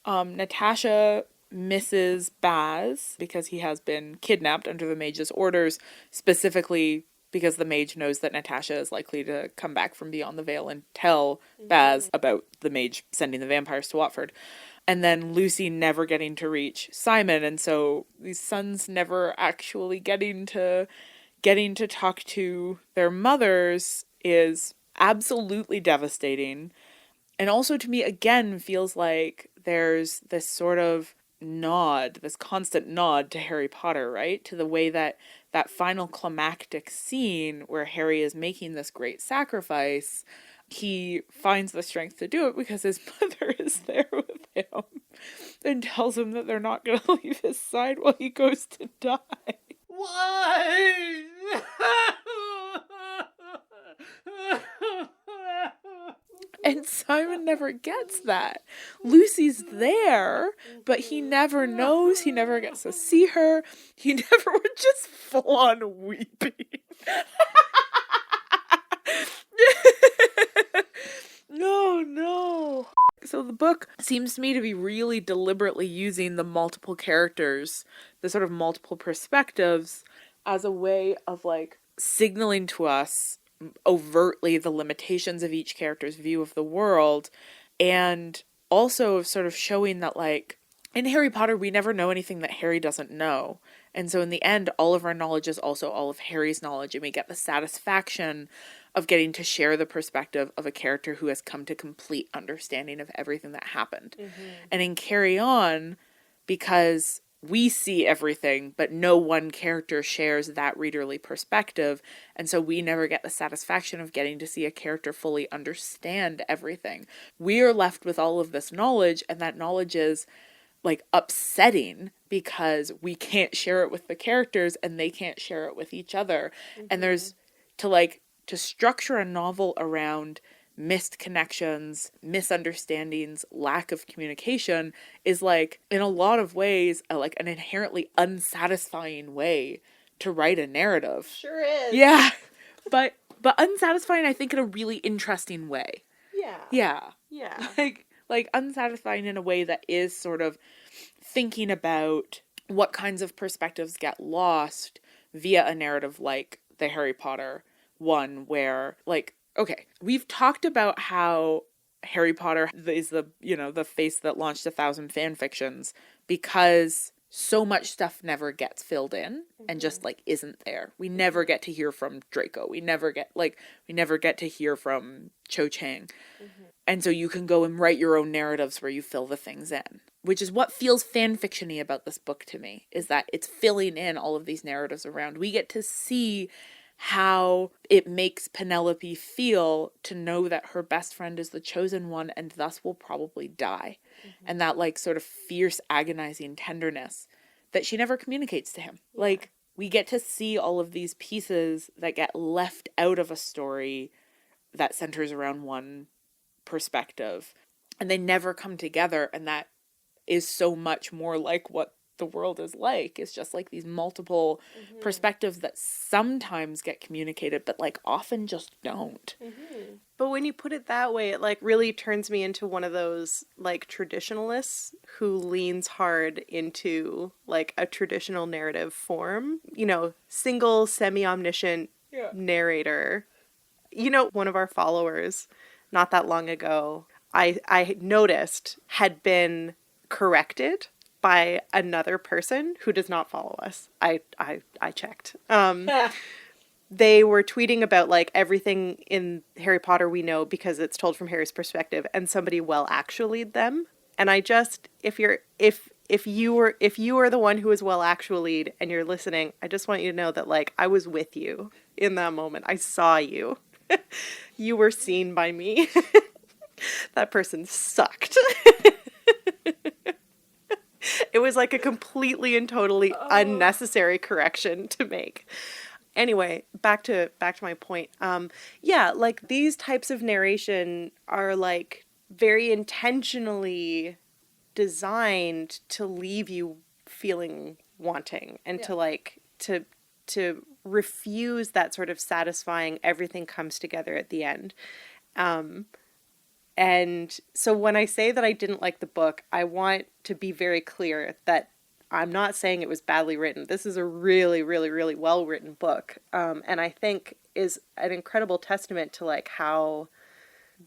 B: Natasha misses Baz because he has been kidnapped under the mage's orders, specifically because the mage knows that Natasha is likely to come back from beyond the veil and tell Baz about the mage sending the vampires to Watford. And then Lucy never getting to reach Simon, and so these sons never actually getting to talk to their mothers is absolutely devastating. And also to me, again, feels like there's this sort of nod, this constant nod to Harry Potter, right? To the way that final climactic scene where Harry is making this great sacrifice, he finds the strength to do it because his mother is there with him and tells him that they're not going to leave his side while he goes to die.
A: Why?
B: And Simon never gets that. Lucy's there, but he never knows. He never gets to see her. He never would just full on weeping. No. So the book seems to me to be really deliberately using the multiple characters, the sort of multiple perspectives, as a way of like signaling to us overtly the limitations of each character's view of the world, and also sort of showing that like in Harry Potter we never know anything that Harry doesn't know, and so in the end all of our knowledge is also all of Harry's knowledge, and we get the satisfaction of getting to share the perspective of a character who has come to complete understanding of everything that happened. And in Carry On, because we see everything, but no one character shares that readerly perspective, and so we never get the satisfaction of getting to see a character fully understand everything. We are left with all of this knowledge, and that knowledge is like upsetting because we can't share it with the characters and they can't share it with each other. And there's to structure a novel around missed connections, misunderstandings, lack of communication is like in a lot of ways like an inherently unsatisfying way to write a narrative.
A: Sure is.
B: Yeah. But unsatisfying, I think, in a really interesting way.
A: Yeah.
B: Like unsatisfying in a way that is sort of thinking about what kinds of perspectives get lost via a narrative like the Harry Potter one, where like, okay, we've talked about how Harry Potter is the face that launched 1,000 fan fictions because so much stuff never gets filled in and just like isn't there. We never get to hear from Draco. We never get to hear from Cho Chang. And so you can go and write your own narratives where you fill the things in, which is what feels fan fiction-y about this book to me, is that it's filling in all of these narratives around. We get to see how it makes Penelope feel to know that her best friend is the chosen one and thus will probably die. And that like sort of fierce, agonizing tenderness that she never communicates to him. Yeah. Like, we get to see all of these pieces that get left out of a story that centers around one perspective, and they never come together, and that is so much more like what the world is like. It's just like these multiple perspectives that sometimes get communicated, but like often just don't.
A: But when you put it that way, it like really turns me into one of those like traditionalists who leans hard into like a traditional narrative form, you know, single semi-omniscient narrator. You know, one of our followers not that long ago, I noticed had been corrected by another person who does not follow us. I checked. They were tweeting about like everything in Harry Potter we know because it's told from Harry's perspective, and somebody well actually'd them. And I just, if you are the one who is well actually'd and you're listening, I just want you to know that like I was with you in that moment. I saw you. You were seen by me. That person sucked. It was like a completely and totally unnecessary correction to make. Anyway, back to my point. Yeah, like these types of narration are like very intentionally designed to leave you feeling wanting and to like to refuse that sort of satisfying everything comes together at the end. And so when I say that I didn't like the book, I want to be very clear that I'm not saying it was badly written. This is a really, really, really well-written book. And I think is an incredible testament to like how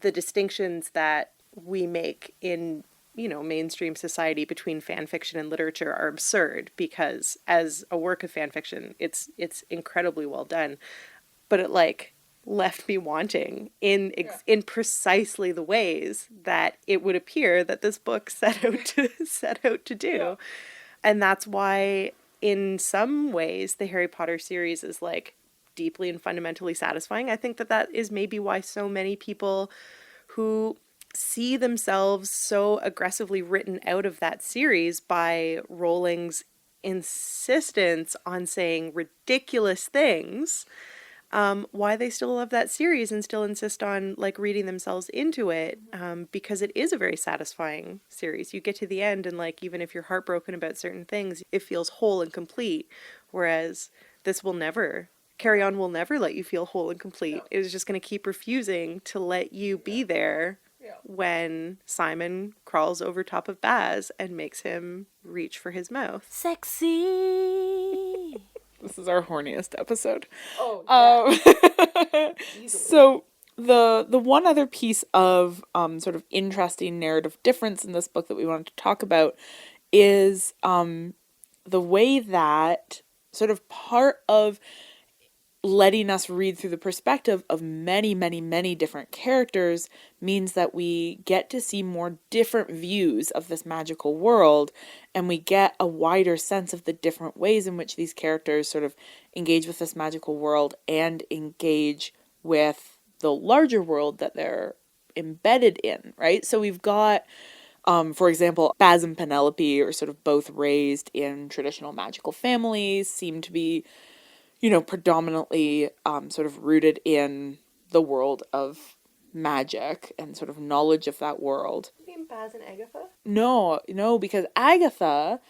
A: the distinctions that we make in, you know, mainstream society between fan fiction and literature are absurd, because as a work of fan fiction, it's incredibly well done. But it like left me wanting in precisely the ways that it would appear that this book set out to do. Yeah. And that's why in some ways the Harry Potter series is like deeply and fundamentally satisfying. I think that is maybe why so many people who see themselves so aggressively written out of that series by Rowling's insistence on saying ridiculous things, why they still love that series and still insist on like reading themselves into it, because it is a very satisfying series. You get to the end and like even if you're heartbroken about certain things, it feels whole and complete, whereas this will never. Carry On will never let you feel whole and complete. No. It was just going to keep refusing to let you be there when Simon crawls over top of Baz and makes him reach for his mouth.
C: Sexy.
B: This is our horniest episode.
A: Oh, yeah.
B: So the one other piece of sort of interesting narrative difference in this book that we wanted to talk about is the way that sort of part of letting us read through the perspective of many, many, many different characters means that we get to see more different views of this magical world, and we get a wider sense of the different ways in which these characters sort of engage with this magical world and engage with the larger world that they're embedded in, right? So we've got, for example, Baz and Penelope are sort of both raised in traditional magical families, seem to be, you know, predominantly sort of rooted in the world of magic and sort of knowledge of that world.
A: You mean Baz and Agatha?
B: No, because Agatha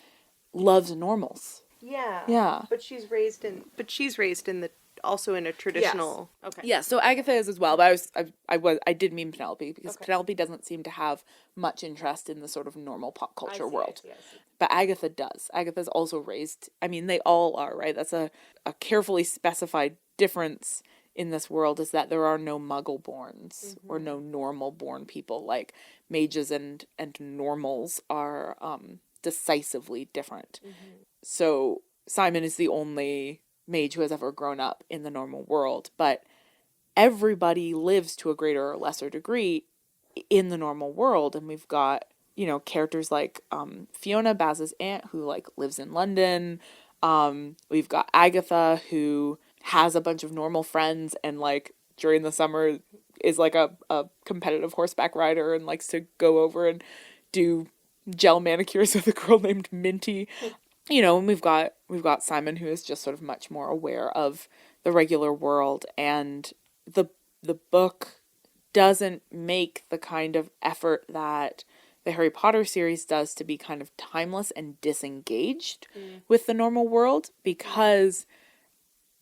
B: loves normals.
A: Yeah.
B: Yeah.
A: But she's raised in also in a traditional.
B: Yes. Okay. Yeah, so Agatha is as well, but I did mean Penelope, because Penelope doesn't seem to have much interest in the sort of normal pop culture world. I see. But Agatha does. Agatha's also raised, I mean, they all are, right? That's a carefully specified difference in this world, is that there are no muggle-borns or no normal-born people. Like, mages and normals are decisively different. So Simon is the only mage who has ever grown up in the normal world, but everybody lives to a greater or lesser degree in the normal world. And we've got, you know, characters like Fiona, Baz's aunt, who like lives in London. We've got Agatha, who has a bunch of normal friends and like during the summer is like a competitive horseback rider and likes to go over and do gel manicures with a girl named Minty. You know, and we've got Simon, who is just sort of much more aware of the regular world, and the book doesn't make the kind of effort that the Harry Potter series does to be kind of timeless and disengaged with the normal world, because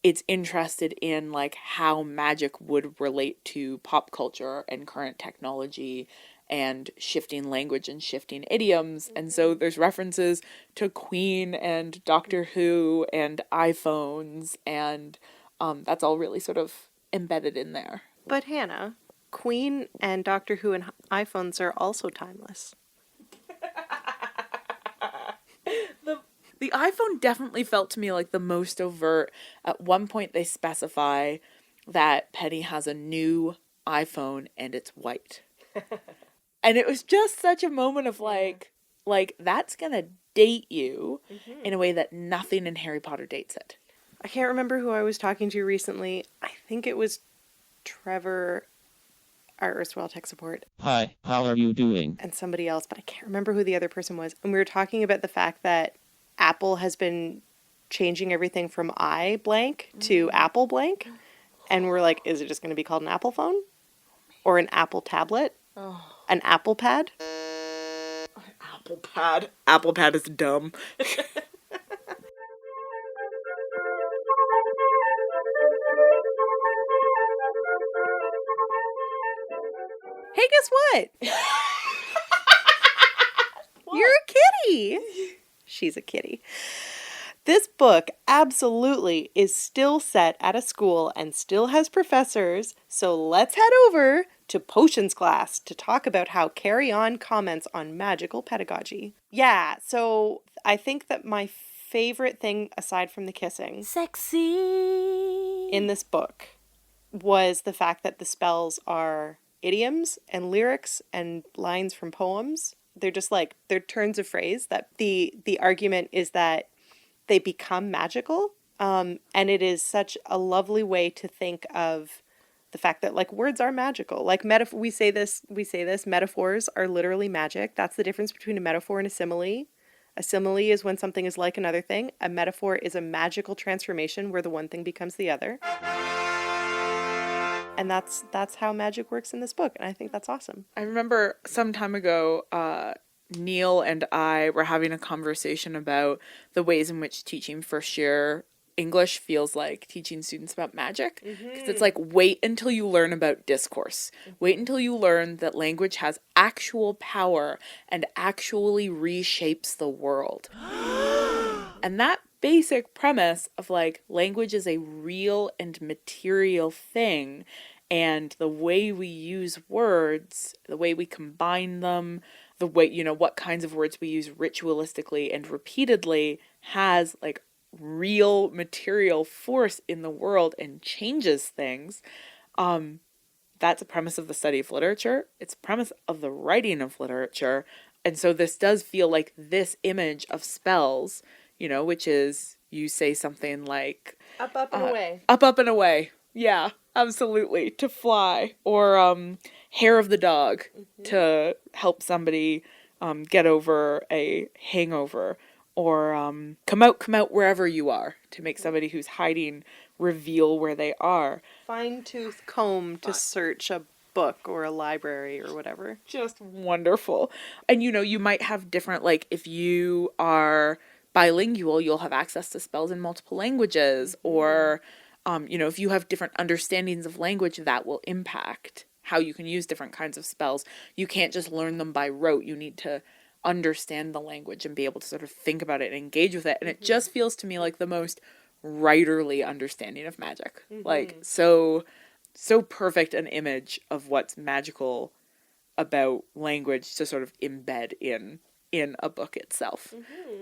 B: it's interested in like how magic would relate to pop culture and current technology and shifting language and shifting idioms. And so there's references to Queen and Doctor Who and iPhones, and that's all really sort of embedded in there.
A: But Hannah, Queen and Doctor Who and iPhones are also timeless.
B: The iPhone definitely felt to me like the most overt. At one point they specify that Penny has a new iPhone and it's white. And it was just such a moment of like that's gonna date you in a way that nothing in Harry Potter dates it.
A: I can't remember who I was talking to recently. I think it was Trevor, our erstwhile tech support.
D: Hi, how are you doing?
A: And somebody else, but I can't remember who the other person was. And we were talking about the fact that Apple has been changing everything from iBlank to Apple blank. And we're like, is it just going to be called an Apple phone? Or an Apple tablet?
B: Oh.
A: An Apple pad?
B: Apple pad. Apple pad is dumb.
A: Hey, guess what? You're a kitty. She's a kitty. This book absolutely is still set at a school and still has professors, so let's head over to Potions class to talk about how Carry On comments on magical pedagogy. Yeah, so I think that my favorite thing, aside from the kissing,
C: Sexy.
A: in this book was the fact that the spells are idioms and lyrics and lines from poems. They're just like, they're turns of phrase that the argument is that they become magical. And it is such a lovely way to think of the fact that like words are magical. Like we say this, metaphors are literally magic. That's the difference between a metaphor and a simile. A simile is when something is like another thing. A metaphor is a magical transformation where the one thing becomes the other. And that's how magic works in this book. And I think that's awesome.
B: I remember some time ago, Neil and I were having a conversation about the ways in which teaching first year English feels like teaching students about magic. Because it's like, wait until you learn about discourse. Wait until you learn that language has actual power and actually reshapes the world. And that basic premise of like language is a real and material thing, and the way we use words, the way we combine them, the way, you know, what kinds of words we use ritualistically and repeatedly has like real material force in the world and changes things. That's a premise of the study of literature. It's a premise of the writing of literature. And so this does feel like this image of spells, you know, which is you say something like
A: Up, and away.
B: Up, and away. Yeah, absolutely. To fly. Or hair of the dog to help somebody get over a hangover. Or come out wherever you are to make somebody who's hiding reveal where they are.
A: Fine-tooth comb to search a book or a library or whatever.
B: Just wonderful. And you know, you might have different, like if you are bilingual, you'll have access to spells in multiple languages, or you know, if you have different understandings of language, that will impact how you can use different kinds of spells. You can't just learn them by rote. You need to understand the language and be able to sort of think about it and engage with it. And it just feels to me like the most writerly understanding of magic. Like so perfect an image of what's magical about language to sort of embed in a book itself.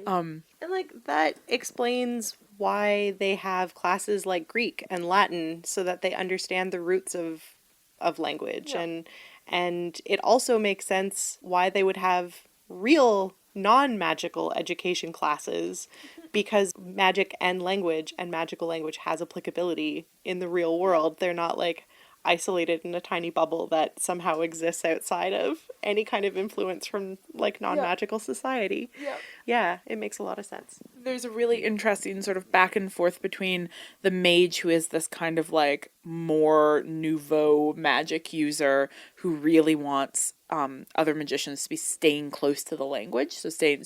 A: And like that explains why they have classes like Greek and Latin so that they understand the roots of language. Yeah. And it also makes sense why they would have real non-magical education classes, because magic and language and magical language has applicability in the real world. They're not like isolated in a tiny bubble that somehow exists outside of any kind of influence from like non-magical society. Yeah, it makes a lot of sense.
B: There's a really interesting sort of back and forth between the mage, who is this kind of like more nouveau magic user who really wants other magicians to be staying close to the language, staying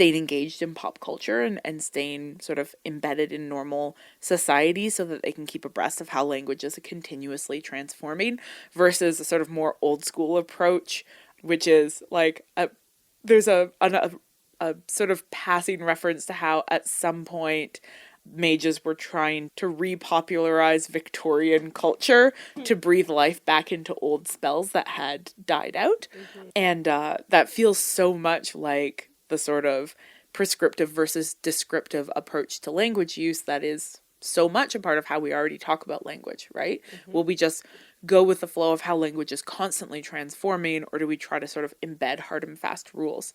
B: engaged in pop culture and staying sort of embedded in normal society so that they can keep abreast of how language is continuously transforming, versus a sort of more old school approach, which is like there's a sort of passing reference to how at some point mages were trying to repopularize Victorian culture to breathe life back into old spells that had died out. Mm-hmm. And that feels so much like the sort of prescriptive versus descriptive approach to language use that is so much a part of how we already talk about language, right? Mm-hmm. Will we just go with the flow of how language is constantly transforming, or do we try to sort of embed hard and fast rules?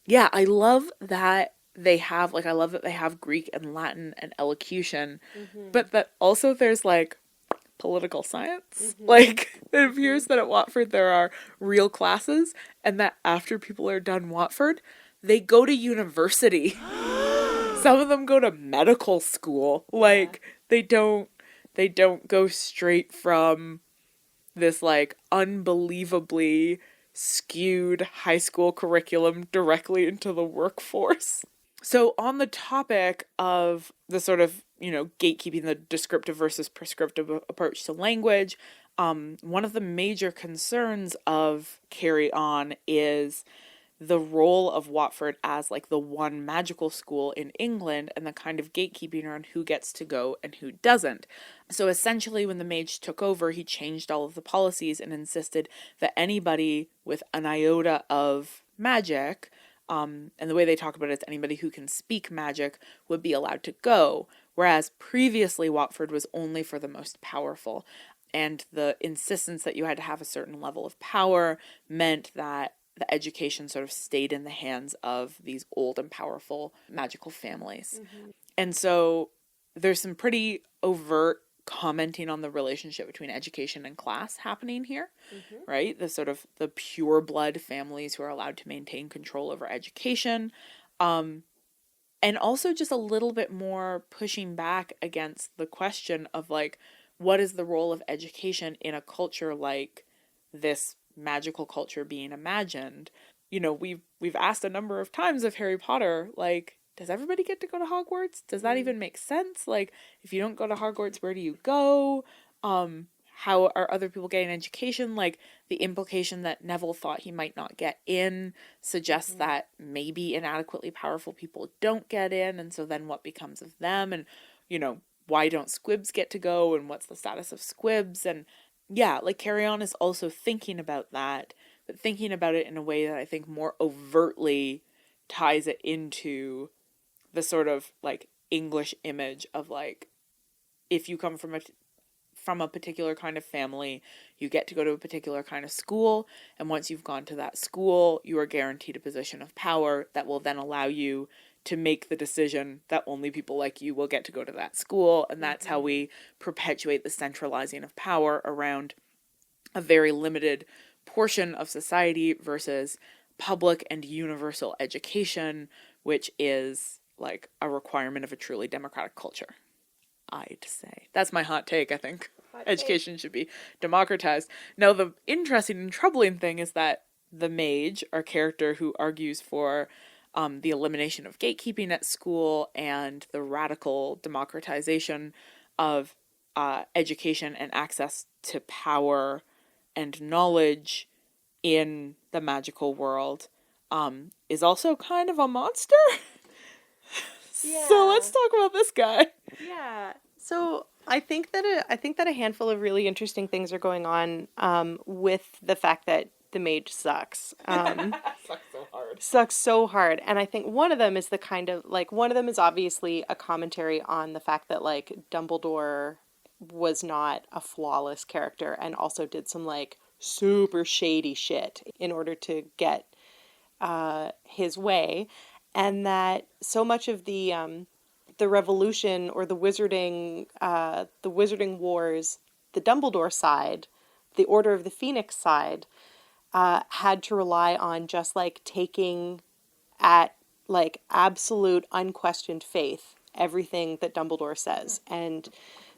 B: Yeah, I love that they have Greek and Latin and elocution, but that also there's like political science. Like, it appears that at Watford there are real classes, and that after people are done Watford, they go to university. Some of them go to medical school. Like, they don't go straight from this like unbelievably skewed high school curriculum directly into the workforce. So on the topic of the sort of, gatekeeping, the descriptive versus prescriptive approach to language, one of the major concerns of Carry On is the role of Watford as like the one magical school in England and the kind of gatekeeping around who gets to go and who doesn't. So essentially when the mage took over, he changed all of the policies and insisted that anybody with an iota of magic, and the way they talk about it is anybody who can speak magic would be allowed to go, whereas previously Watford was only for the most powerful. And the insistence that you had to have a certain level of power meant that the education sort of stayed in the hands of these old and powerful magical families. Mm-hmm. And so there's some pretty overt commenting on the relationship between education and class happening here, right? The sort of the pure blood families who are allowed to maintain control over education. And also just a little bit more pushing back against the question of like, what is the role of education in a culture like this magical culture being imagined? We've asked a number of times of Harry Potter, like, does everybody get to go to Hogwarts? Does that even make sense? Like, if you don't go to Hogwarts, where do you go? How are other people getting education? Like, the implication that Neville thought he might not get in suggests that maybe inadequately powerful people don't get in, and so then what becomes of them? And, why don't squibs get to go, and what's the status of squibs? And yeah, like, Carry On is also thinking about that, but thinking about it in a way that I think more overtly ties it into the sort of, like, English image of, like, if you come from a particular kind of family, you get to go to a particular kind of school, and once you've gone to that school, you are guaranteed a position of power that will then allow you to make the decision that only people like you will get to go to that school, and that's how we perpetuate the centralizing of power around a very limited portion of society versus public and universal education, which is like a requirement of a truly democratic culture. I'd say. That's my hot take, I think. Education should be democratized. Now, the interesting and troubling thing is that the mage, our character who argues for the elimination of gatekeeping at school and the radical democratization of education and access to power and knowledge in the magical world, is also kind of a monster. Yeah. So let's talk about this guy.
A: Yeah. So I think that a handful of really interesting things are going on with the fact that the mage sucks. Sucks so hard. And I think one of them is obviously a commentary on the fact that like Dumbledore was not a flawless character and also did some like super shady shit in order to get his way, and that so much of the revolution or the wizarding wars, the Dumbledore side, the Order of the Phoenix side, had to rely on just like taking at like absolute unquestioned faith everything that Dumbledore says. And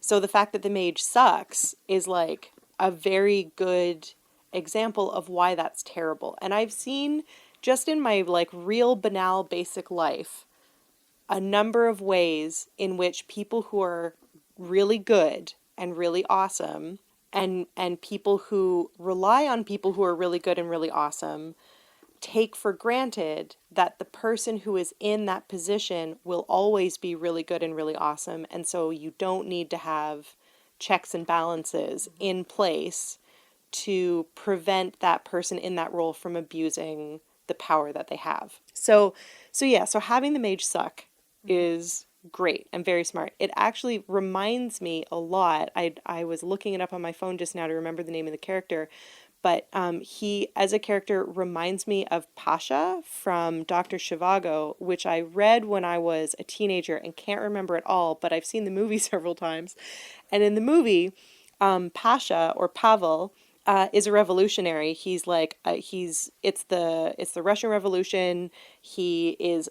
A: so the fact that the mage sucks is like a very good example of why that's terrible. And I've seen just in my like real banal basic life a number of ways in which people who are really good and really awesome and people who rely on people who are really good and really awesome take for granted that the person who is in that position will always be really good and really awesome. And so you don't need to have checks and balances in place to prevent that person in that role from abusing the power that they have. So having the mage suck is great and very smart. It actually reminds me a lot. I was looking it up on my phone just now to remember the name of the character, but he, as a character, reminds me of Pasha from Dr. Zhivago, which I read when I was a teenager and can't remember it all, but I've seen the movie several times. And in the movie, Pasha, or Pavel, is a revolutionary. He's like it's the Russian Revolution. He's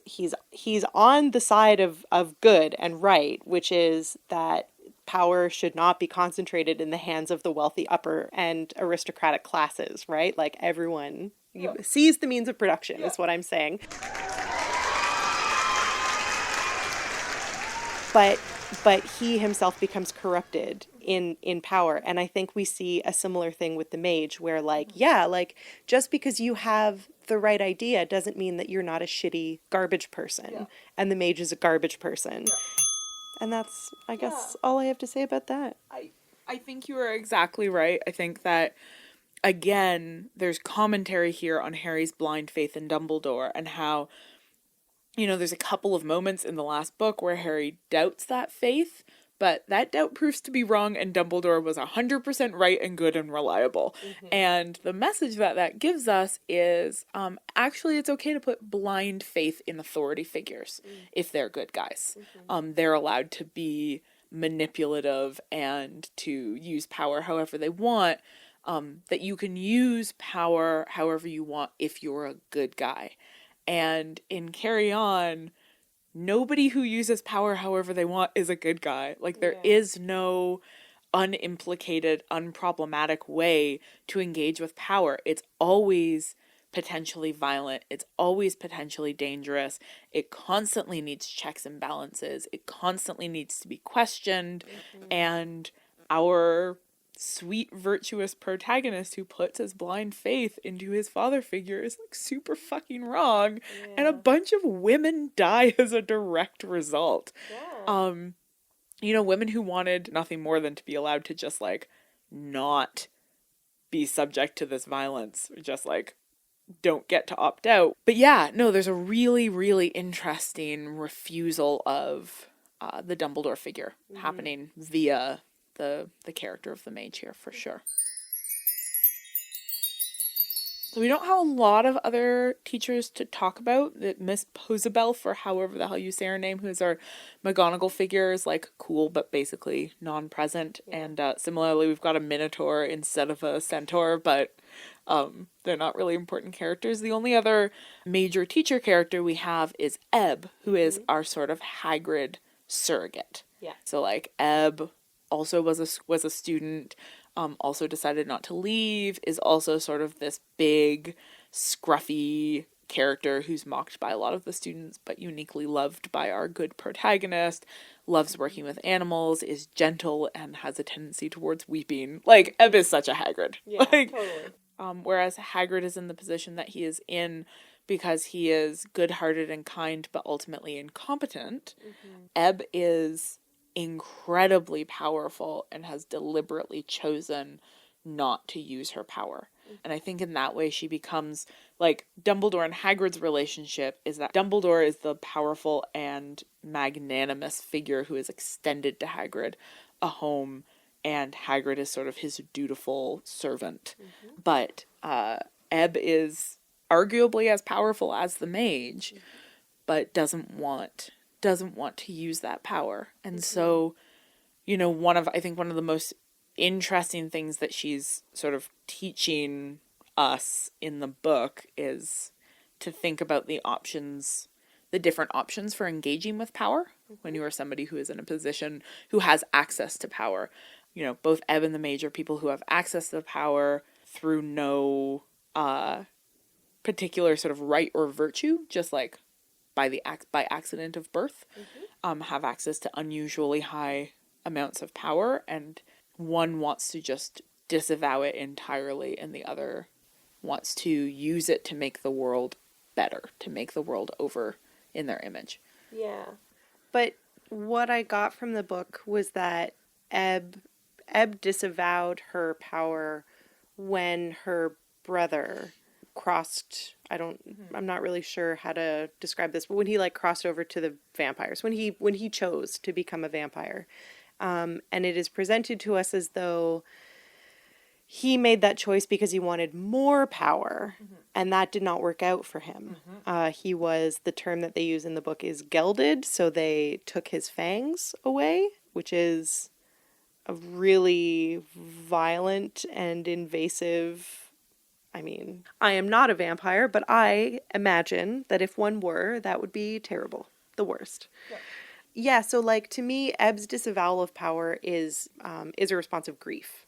A: on the side of good and right, which is that power should not be concentrated in the hands of the wealthy upper and aristocratic classes, right? Like everyone sees the means of production is what I'm saying. But he himself becomes corrupted in power. And I think we see a similar thing with the mage where like just because you have the right idea doesn't mean that you're not a shitty garbage person. And the mage is a garbage person. And that's, I guess, all I have to say about that.
B: I think you are exactly right. I think that, again, there's commentary here on Harry's blind faith in Dumbledore and how, there's a couple of moments in the last book where Harry doubts that faith, but that doubt proves to be wrong and Dumbledore was 100% right and good and reliable. Mm-hmm. And the message that gives us is actually it's okay to put blind faith in authority figures if they're good guys. Mm-hmm. They're allowed to be manipulative and to use power however they want. That you can use power however you want if you're a good guy. And in Carry On, nobody who uses power however they want is a good guy. Like, there is no unimplicated, unproblematic way to engage with power. It's always potentially violent. It's always potentially dangerous. It constantly needs checks and balances. It constantly needs to be questioned. Mm-hmm. And our sweet, virtuous protagonist who puts his blind faith into his father figure is like super fucking wrong. Yeah. And a bunch of women die as a direct result. Yeah. Women who wanted nothing more than to be allowed to just like not be subject to this violence, just like don't get to opt out. But yeah, no, there's a really, really interesting refusal of the Dumbledore figure happening via the character of the mage here, for sure. So we don't have a lot of other teachers to talk about. Miss Posabel, for however the hell you say her name, who is our McGonagall figure, is like cool but basically non-present. Yeah. And similarly, we've got a Minotaur instead of a Centaur, but they're not really important characters. The only other major teacher character we have is Ebb, who is our sort of Hagrid surrogate. Yeah. So like Ebb also was a student, also decided not to leave, is also sort of this big, scruffy character who's mocked by a lot of the students, but uniquely loved by our good protagonist, loves working with animals, is gentle, and has a tendency towards weeping. Like, Ebb is such a Hagrid. Yeah, totally. Whereas Hagrid is in the position that he is in because he is good-hearted and kind, but ultimately incompetent. Mm-hmm. Ebb is incredibly powerful and has deliberately chosen not to use her power. And I think in that way she becomes like Dumbledore and Hagrid's relationship is that Dumbledore is the powerful and magnanimous figure who is extended to Hagrid a home, and Hagrid is sort of his dutiful servant. Mm-hmm. But Ebb is arguably as powerful as the mage, but doesn't want to use that power. And so, one of the most interesting things that she's sort of teaching us in the book is to think about the options the different options for engaging with power when you are somebody who is in a position who has access to power. You know, both Ebb and the Mage are people who have access to power through no particular sort of right or virtue, just like by accident of birth, have access to unusually high amounts of power, and one wants to just disavow it entirely and the other wants to use it to make the world better, to make the world over in their image.
A: Yeah. But what I got from the book was that Ebb disavowed her power when her brother crossed, I'm not really sure how to describe this, but when he like crossed over to the vampires, when he chose to become a vampire. And it is presented to us as though he made that choice because he wanted more power, and that did not work out for him. He was, the term that they use in the book is gelded, so they took his fangs away, which is a really violent and invasive. I mean, I am not a vampire, but I imagine that if one were, that would be terrible. The worst. Yeah, so like to me, Ebb's disavowal of power is a response of grief.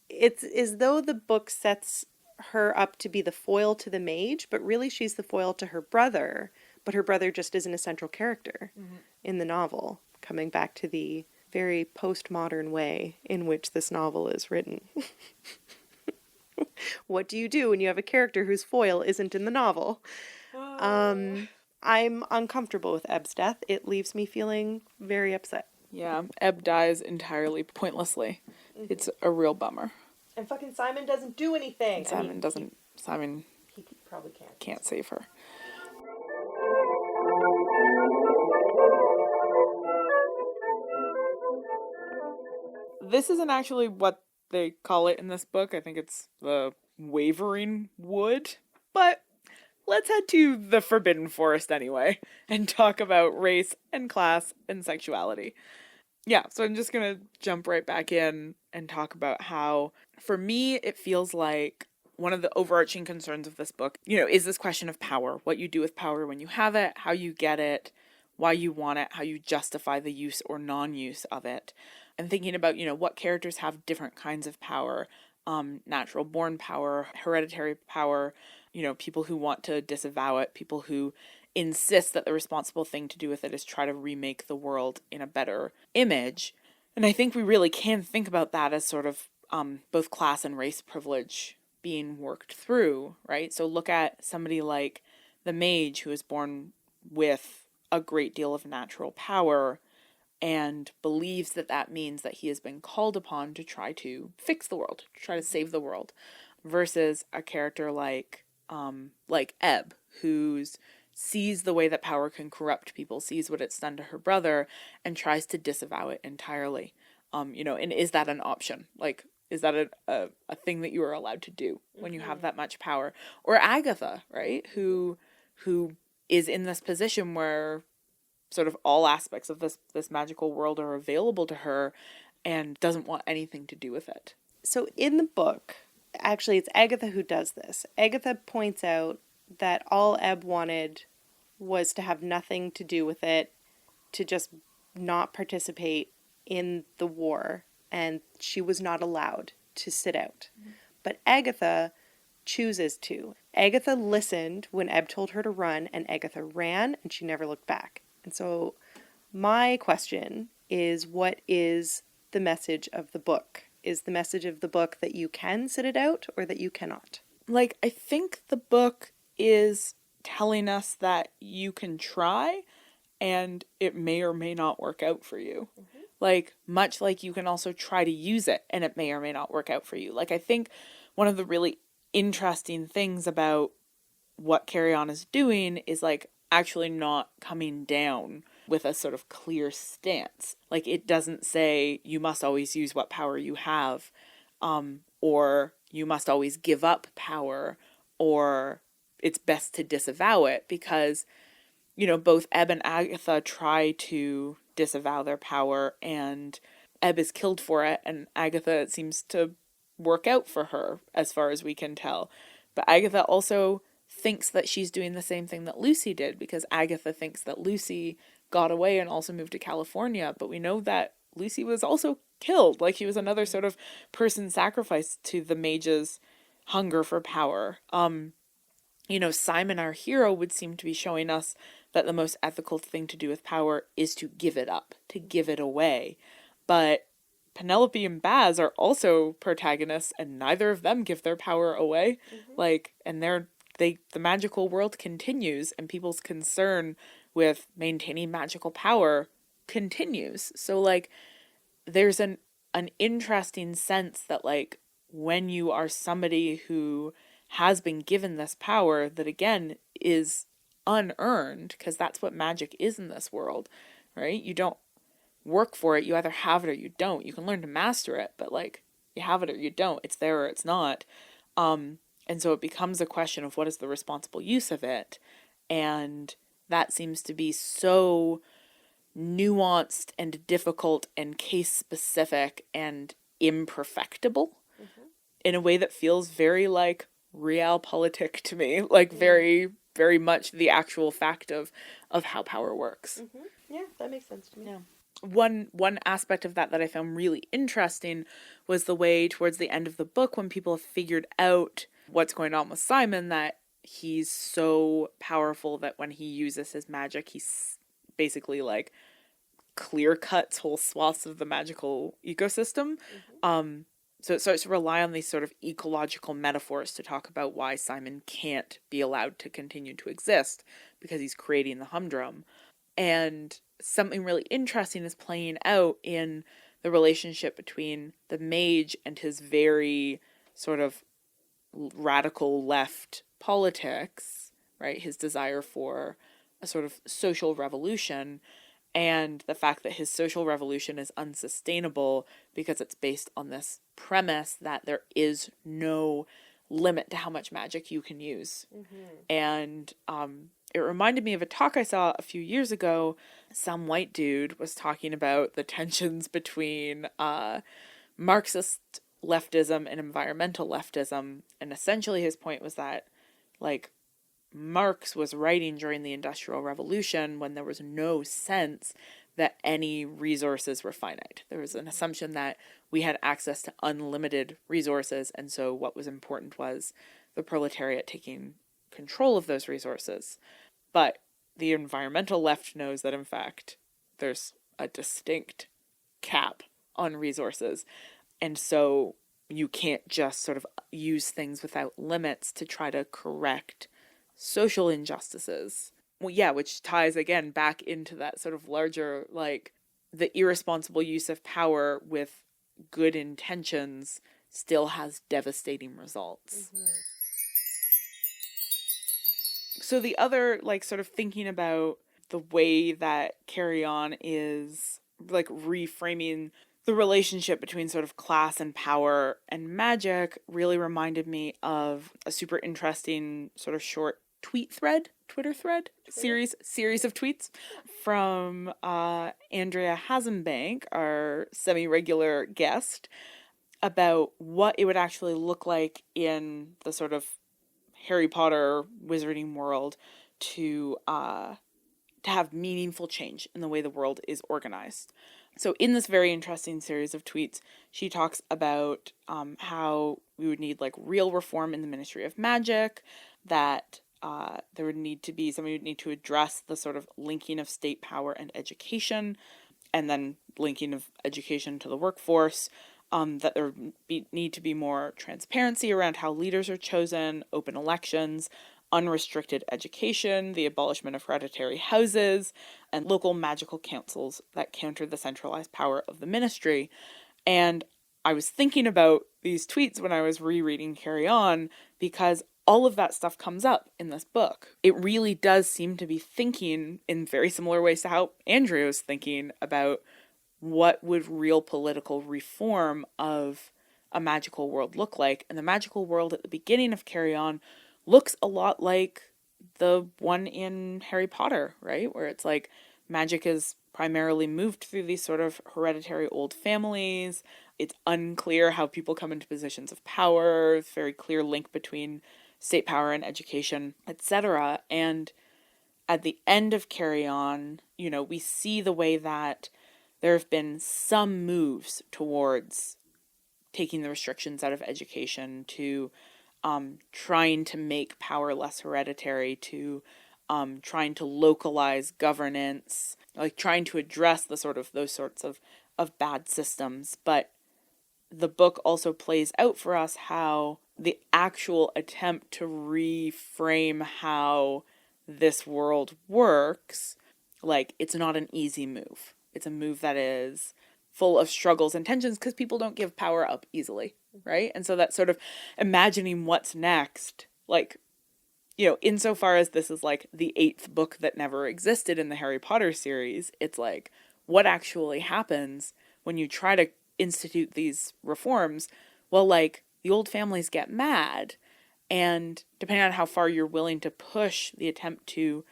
A: It's as though the book sets her up to be the foil to the mage, but really she's the foil to her brother, but her brother just isn't a central character in the novel, coming back to the very postmodern way in which this novel is written. What do you do when you have a character whose foil isn't in the novel? I'm uncomfortable with Ebb's death. It leaves me feeling very upset.
B: Yeah, Ebb dies entirely pointlessly. It's a real bummer.
A: And fucking Simon doesn't do anything.
B: Simon
A: He probably can't.
B: Can't save her. This isn't actually what they call it in this book. I think it's the Wavering Wood. But let's head to the Forbidden Forest anyway and talk about race and class and sexuality. Yeah, so I'm just going to jump right back in and talk about how, for me, it feels like one of the overarching concerns of this book, is this question of power, what you do with power when you have it, how you get it, why you want it, how you justify the use or non-use of it. And thinking about, what characters have different kinds of power, natural born power, hereditary power, people who want to disavow it, people who insist that the responsible thing to do with it is try to remake the world in a better image. And I think we really can think about that as sort of both class and race privilege being worked through, right? So look at somebody like the mage who is born with a great deal of natural power and believes that that means that he has been called upon to try to fix the world, to try to save the world, versus a character like Ebb, who's sees the way that power can corrupt people, sees what it's done to her brother, and tries to disavow it entirely. And is that an option? Like, is that a thing that you are allowed to do when you have that much power? Or Agatha, right? Who is in this position where sort of all aspects of this magical world are available to her and doesn't want anything to do with it.
A: So in the book, actually it's Agatha who does this. Agatha points out that all Ebb wanted was to have nothing to do with it, to just not participate in the war, and she was not allowed to sit out. But Agatha chooses to. Agatha listened when Ebb told her to run, and Agatha ran, and she never looked back. And so my question is, what is the message of the book? Is the message of the book that you can sit it out or that you cannot?
B: Like, I think the book is telling us that you can try and it may or may not work out for you. Like, much like you can also try to use it and it may or may not work out for you. Like, I think one of the really interesting things about what Carry On is doing is, like, actually not coming down with a sort of clear stance. Like, it doesn't say you must always use what power you have, or you must always give up power, or it's best to disavow it, because, both Ebb and Agatha try to disavow their power, and Ebb is killed for it, and Agatha, it seems to work out for her, as far as we can tell. But Agatha also thinks that she's doing the same thing that Lucy did, because Agatha thinks that Lucy got away and also moved to California, but we know that Lucy was also killed. Like, she was another sort of person sacrificed to the mage's hunger for power. Simon, our hero, would seem to be showing us that the most ethical thing to do with power is to give it up, to give it away. But Penelope and Baz are also protagonists, and neither of them give their power away. And the magical world continues, and people's concern with maintaining magical power continues. So, like, there's an interesting sense that, like, when you are somebody who has been given this power that, again, is unearned, because that's what magic is in this world, right? You don't work for it. You either have it or you don't. You can learn to master it, but, like, you have it or you don't. It's there or it's not. And so it becomes a question of what is the responsible use of it. And that seems to be so nuanced and difficult and case specific and imperfectible in a way that feels very like realpolitik to me, like very, very much the actual fact of how power works.
A: Yeah, that makes sense to me.
B: Yeah. One aspect of that I found really interesting was the way towards the end of the book, when people have figured out what's going on with Simon, that he's so powerful that when he uses his magic, he's basically like clear cuts whole swaths of the magical ecosystem. So it starts to rely on these sort of ecological metaphors to talk about why Simon can't be allowed to continue to exist, because he's creating the humdrum. And something really interesting is playing out in the relationship between the mage and his very sort of radical left politics, right? His desire for a sort of social revolution, and the fact that his social revolution is unsustainable because it's based on this premise that there is no limit to how much magic you can use. And it reminded me of a talk I saw a few years ago. Some white dude was talking about the tensions between Marxist leftism and environmental leftism, and essentially his point was that, like, Marx was writing during the Industrial Revolution when there was no sense that any resources were finite. There was an assumption that we had access to unlimited resources, and so what was important was the proletariat taking control of those resources. But the environmental left knows that, in fact, there's a distinct cap on resources, and so you can't just sort of use things without limits to try to correct social injustices. Well, yeah, which ties again back into that sort of larger, like, the irresponsible use of power with good intentions still has devastating results. So the other, like, sort of thinking about the way that Carry On is, like, reframing the relationship between sort of class and power and magic really reminded me of a super interesting sort of short Twitter thread, series of tweets from Andrea Hasenbank, our semi-regular guest, about what it would actually look like in the sort of Harry Potter wizarding world to have meaningful change in the way the world is organized. So in this very interesting series of tweets, she talks about how we would need, like, real reform in the Ministry of Magic, that there would need to be, somebody would need to address the sort of linking of state power and education, and then linking of education to the workforce, that there would need to be more transparency around how leaders are chosen, open elections, unrestricted education, the abolishment of hereditary houses, and local magical councils that counter the centralized power of the ministry. And I was thinking about these tweets when I was rereading Carry On, because all of that stuff comes up in this book. It really does seem to be thinking in very similar ways to how Andrea was thinking about what would real political reform of a magical world look like. And the magical world at the beginning of Carry On looks a lot like the one in Harry Potter, right? Where it's like magic is primarily moved through these sort of hereditary old families. It's unclear how people come into positions of power. Very clear link between state power and education, etc. And at the end of Carry On, you know, we see the way that there have been some moves towards taking the restrictions out of education, to trying to make power less hereditary, to trying to localize governance, like trying to address the sort of those sorts of bad systems. But the book also plays out for us how the actual attempt to reframe how this world works, like, it's not an easy move. It's a move that is full of struggles and tensions because people don't give power up easily, right? And so that sort of imagining what's next, like, you know, insofar as this is like the 8th book that never existed in the Harry Potter series, it's like, what actually happens when you try to institute these reforms? Well, like, the old families get mad, and depending on how far you're willing to push the attempt to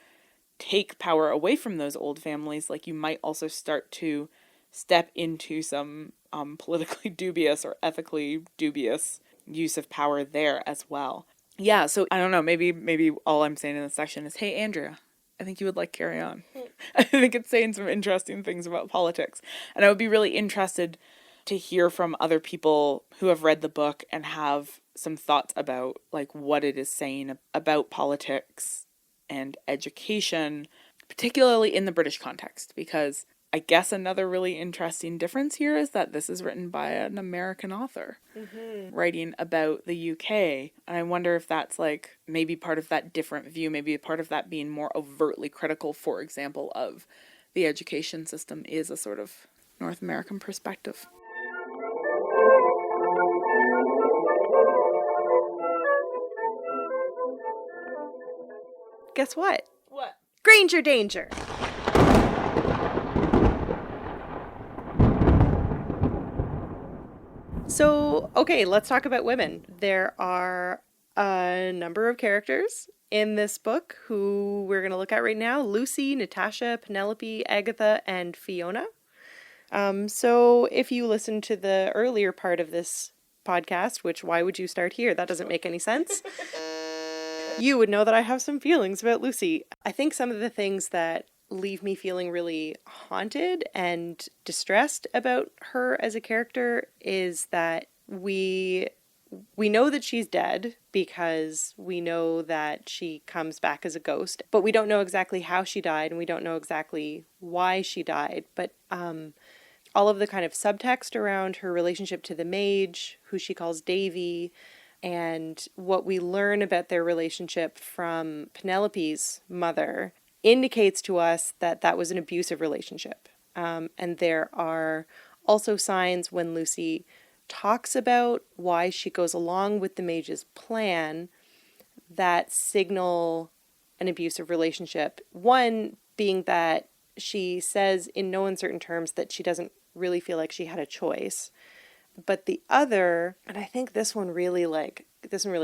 B: take power away from those old families, like, you might also start to step into some politically dubious or ethically dubious use of power there as well. Yeah, so I don't know, maybe all I'm saying in this section is, hey, Andrea, I think you would like Carry On. I think it's saying some interesting things about politics. And I would be really interested to hear from other people who have read the book and have some thoughts about, like, what it is saying about politics and education, particularly in the British context, because I guess another really interesting difference here is that this is written by an American author writing about the UK. And I wonder if that's, like, maybe part of that different view, maybe part of that being more overtly critical, for example, of the education system is a sort of North American perspective.
A: Guess what?
B: What?
A: Granger danger. So, okay, let's talk about women. There are a number of characters in this book who we're going to look at right now: Lucy, Natasha, Penelope, Agatha, and Fiona. So if you listen to the earlier part of this podcast, which, why would you start here? That doesn't make any sense. You would know that I have some feelings about Lucy. I think some of the things that leave me feeling really haunted and distressed about her as a character is that we know that she's dead because we know that she comes back as a ghost, but we don't know exactly how she died and we don't know exactly why she died. But all of the kind of subtext around her relationship to the mage, who she calls Davy, and what we learn about their relationship from Penelope's mother indicates to us that that was an abusive relationship. And there are also signs when Lucy talks about why she goes along with the mage's plan that signal an abusive relationship. One being that she says in no uncertain terms that she doesn't really feel like she had a choice. But the other, and I think this one really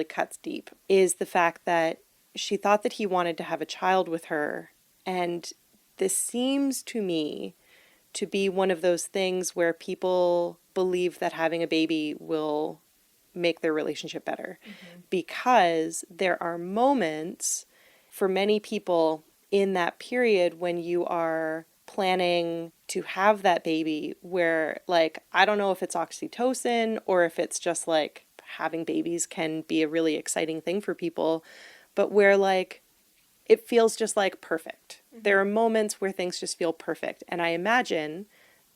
A: cuts deep, is the fact that she thought that he wanted to have a child with her. And this seems to me to be one of those things where people believe that having a baby will make their relationship better. Because there are moments for many people in that period when you are planning to have that baby where, like, I don't know if it's oxytocin or if it's just like having babies can be a really exciting thing for people, but where, like, it feels just like perfect. There are moments where things just feel perfect. And I imagine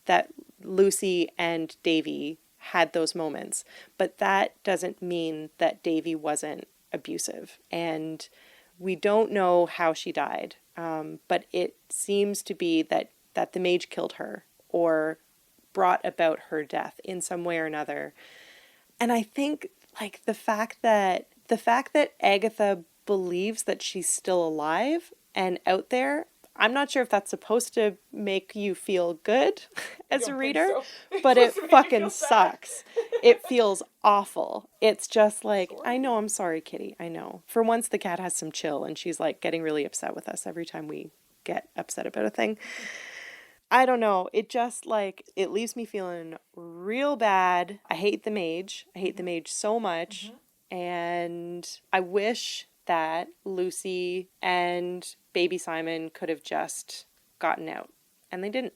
A: that Lucy and Davy had those moments, but that doesn't mean that Davy wasn't abusive. And we don't know how she died, but it seems to be that the mage killed her or brought about her death in some way or another. And I think, like, the fact that Agatha believes that she's still alive and out there, I'm not sure if that's supposed to make you feel good as a reader, but it fucking sucks. It feels awful. It's just like, I know, I'm sorry, Kitty, I know. For once, the cat has some chill and she's, like, getting really upset with us every time we get upset about a thing. I don't know. It just, like, it leaves me feeling real bad. I hate the mage. I hate the mage so much. And I wish that Lucy and baby Simon could have just gotten out, and they didn't.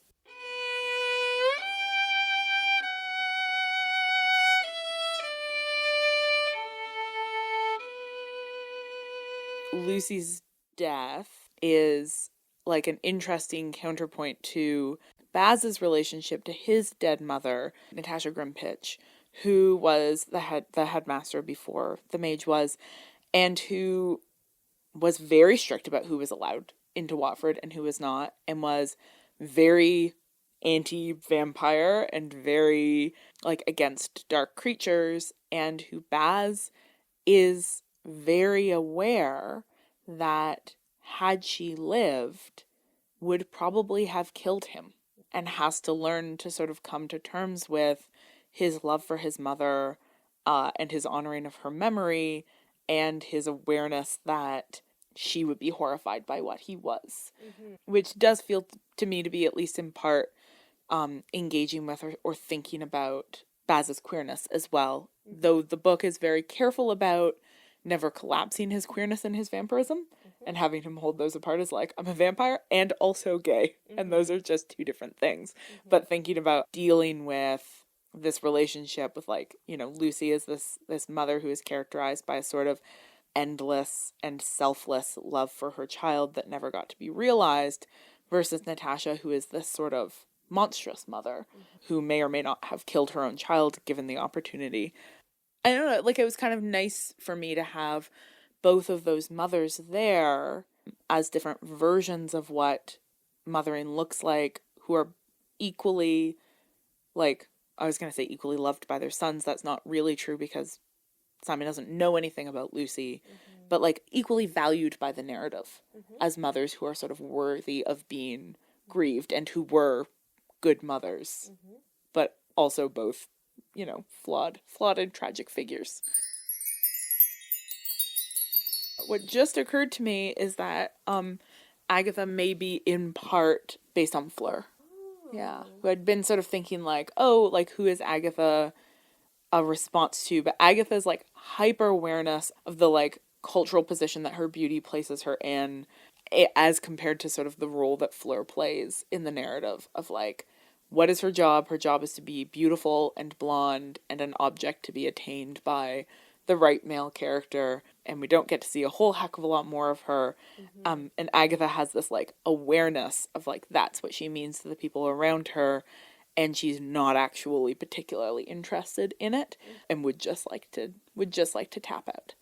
B: Lucy's death is like an interesting counterpoint to Baz's relationship to his dead mother, Natasha Grimpitch, who was the headmaster before the mage was, and who was very strict about who was allowed into Watford and who was not, and was very anti-vampire and very like against dark creatures, and who Baz is very aware that had she lived would probably have killed him, and has to learn to sort of come to terms with his love for his mother, and his honoring of her memory, and his awareness that she would be horrified by what he was. Mm-hmm. Which does feel to me to be, at least in part, engaging with or thinking about Baz's queerness as well. Mm-hmm. Though the book is very careful about never collapsing his queerness and his vampirism, mm-hmm. and having him hold those apart as like, I'm a vampire and also gay. Mm-hmm. And those are just two different things. Mm-hmm. But thinking about dealing with this relationship with, like, you know, Lucy is this mother who is characterized by a sort of endless and selfless love for her child that never got to be realized, versus Natasha, who is this sort of monstrous mother, mm-hmm. who may or may not have killed her own child given the opportunity. I don't know, like, it was kind of nice for me to have both of those mothers there as different versions of what mothering looks like, who are equally, like, I was going to say equally loved by their sons. That's not really true because Simon doesn't know anything about Lucy, mm-hmm. but like equally valued by the narrative, mm-hmm. as mothers who are sort of worthy of being grieved and who were good mothers, mm-hmm. but also both, you know, flawed and tragic figures. What just occurred to me is that Agatha may be in part based on Fleur. Yeah, who had been sort of thinking like, oh, like, who is Agatha a response to? But Agatha's like hyper awareness of the like cultural position that her beauty places her in, as compared to sort of the role that Fleur plays in the narrative of like, what is her job? Her job is to be beautiful and blonde and an object to be attained by the right male character, and we don't get to see a whole heck of a lot more of her. Mm-hmm. And Agatha has this like awareness of like, that's what she means to the people around her, and she's not actually particularly interested in it, and would just like to tap out.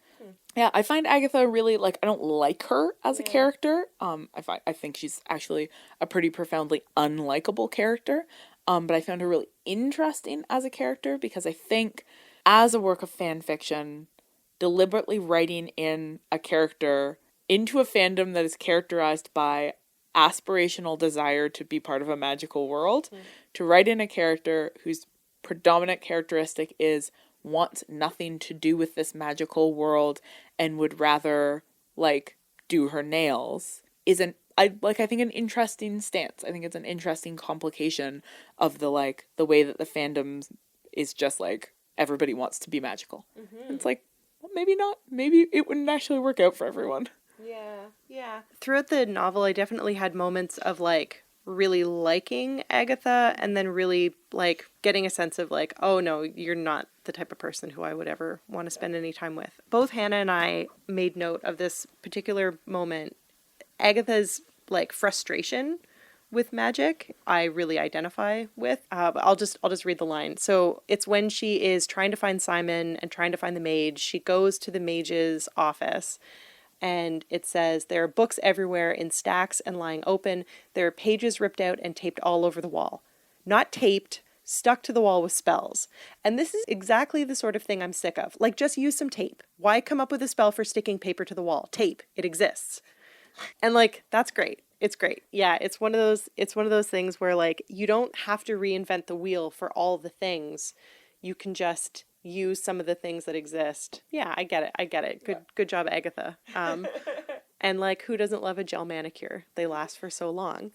B: Yeah, I find Agatha really, like, I don't like her as a character. I think she's actually a pretty profoundly unlikable character. But I found her really interesting as a character because I think as a work of fan fiction, deliberately writing in a character into a fandom that is characterized by aspirational desire to be part of a magical world, to write in a character whose predominant characteristic is wants nothing to do with this magical world and would rather like do her nails is I think an interesting stance. I think it's an interesting complication of the way that the fandom is just like everybody wants to be magical. Mm-hmm. It's like, well, maybe not. Maybe it wouldn't actually work out for everyone.
A: Yeah. Throughout the novel, I definitely had moments of like really liking Agatha and then really like getting a sense of like, oh no, you're not the type of person who I would ever want to spend any time with. Both Hannah and I made note of this particular moment. Agatha's like frustration with magic, I really identify with. But I'll just read the line. So it's when she is trying to find Simon and trying to find the mage. She goes to the mage's office. And it says, there are books everywhere in stacks and lying open. There are pages ripped out and taped all over the wall. Not taped, stuck to the wall with spells. And this is exactly the sort of thing I'm sick of. Like, just use some tape. Why come up with a spell for sticking paper to the wall? Tape. It exists. And like, that's great. It's great. Yeah, it's one of those things where like, you don't have to reinvent the wheel for all the things. You can just use some of the things that exist. Yeah, I get it. Good job, Agatha. And like, who doesn't love a gel manicure? They last for so long.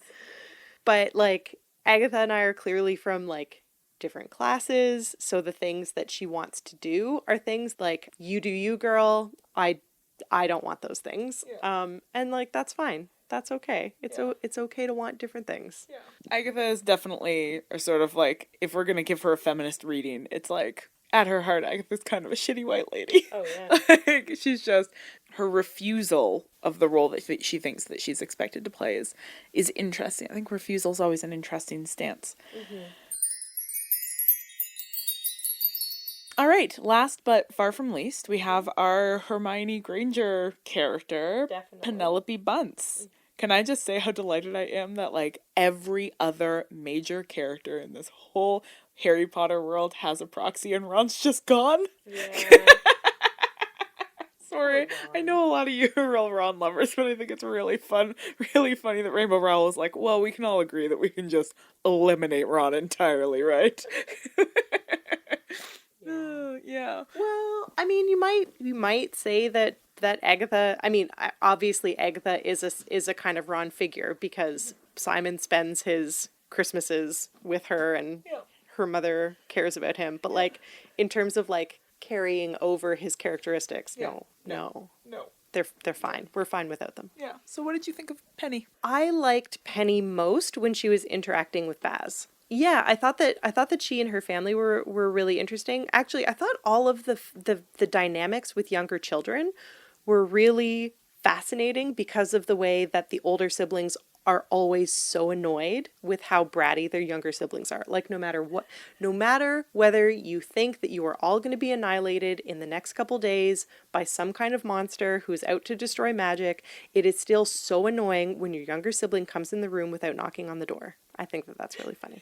A: But like, Agatha and I are clearly from like different classes. So the things that she wants to do are things like, you do you, girl. I don't want those things. And like, that's fine. That's okay. It's okay to want different things.
B: Yeah. Agatha is definitely a sort of like, if we're going to give her a feminist reading, it's like, at her heart, Agatha's kind of a shitty white lady.
A: Oh, yeah.
B: Like, she's just, her refusal of the role that she thinks that she's expected to play is interesting. I think refusal is always an interesting stance. Mm-hmm. All right, last but far from least, we have our Hermione Granger character,
A: Definitely.
B: Penelope Bunce. Can I just say how delighted I am that, like, every other major character in this whole Harry Potter world has a proxy and Ron's just gone?
A: Yeah.
B: Sorry, I know a lot of you are real Ron lovers, but I think it's really funny that Rainbow Rowell was like, well, we can all agree that we can just eliminate Ron entirely, right? Yeah.
A: Well, I mean, you might say that Agatha. I mean, obviously Agatha is a kind of Ron figure because Simon spends his Christmases with her, and her mother cares about him. But like, in terms of like carrying over his characteristics, no, they're fine. We're fine without them.
B: Yeah. So, what did you think of Penny?
A: I liked Penny most when she was interacting with Baz. Yeah, I thought that she and her family were really interesting. Actually, I thought all of the dynamics with younger children were really fascinating because of the way that the older siblings are always so annoyed with how bratty their younger siblings are. Like, no matter whether you think that you are all going to be annihilated in the next couple days by some kind of monster who's out to destroy magic, it is still so annoying when your younger sibling comes in the room without knocking on the door. I think that that's really funny.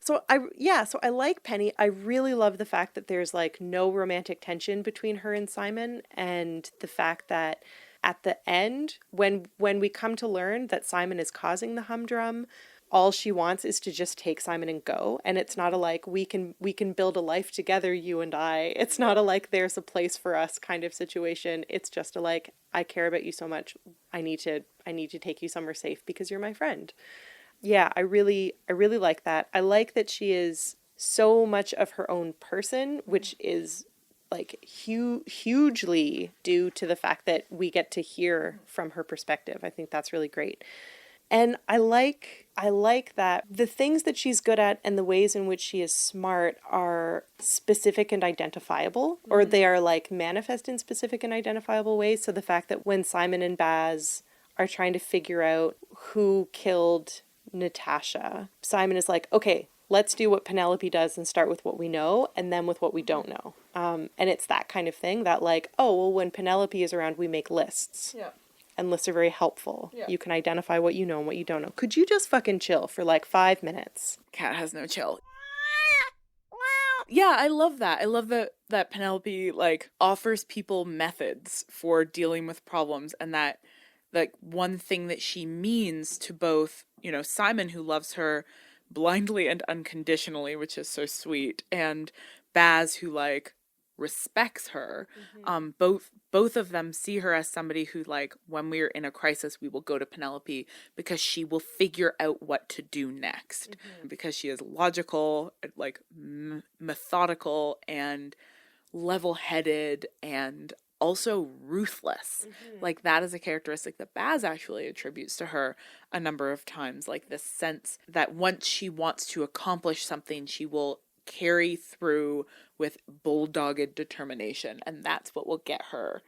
A: So I like Penny. I really love the fact that there's like no romantic tension between her and Simon, and the fact that at the end, when we come to learn that Simon is causing the humdrum, all she wants is to just take Simon and go. And it's not a like, we can build a life together, you and I. It's not a like, there's a place for us kind of situation. It's just a like, I care about you so much. I need to take you somewhere safe because you're my friend. Yeah, I really like that. I like that she is so much of her own person, which is like hugely due to the fact that we get to hear from her perspective. I think that's really great. And I like that the things that she's good at and the ways in which she is smart are specific and identifiable, or they are like manifest in specific and identifiable ways. So the fact that when Simon and Baz are trying to figure out who killed Natasha, Simon is like, okay, let's do what Penelope does and start with what we know and then with what we don't know. And it's that kind of thing that like, oh, well, when Penelope is around, we make lists. Yeah. And lists are very helpful. Yeah. You can identify what you know and what you don't know. Could you just fucking chill for like 5 minutes?
B: Cat has no chill. Yeah, I love that. I love that Penelope like offers people methods for dealing with problems, and that like one thing that she means to both, you know, Simon, who loves her blindly and unconditionally, which is so sweet, and Baz, who like respects her. Both of them see her as somebody who, like, when we're in a crisis, we will go to Penelope because she will figure out what to do next, because she is logical, like methodical and level-headed and also ruthless. Like, that is a characteristic that Baz actually attributes to her a number of times, like this sense that once she wants to accomplish something, she will carry through with bulldogged determination, and that's what will get her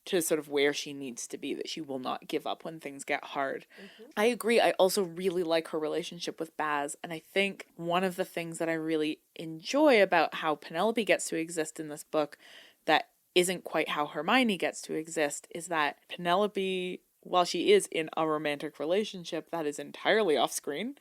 B: to sort of where she needs to be, that she will not give up when things get hard. I agree. I also really like her relationship with Baz, and I think one of the things that I really enjoy about how Penelope gets to exist in this book that isn't quite how Hermione gets to exist is that Penelope, while she is in a romantic relationship, that is entirely off screen,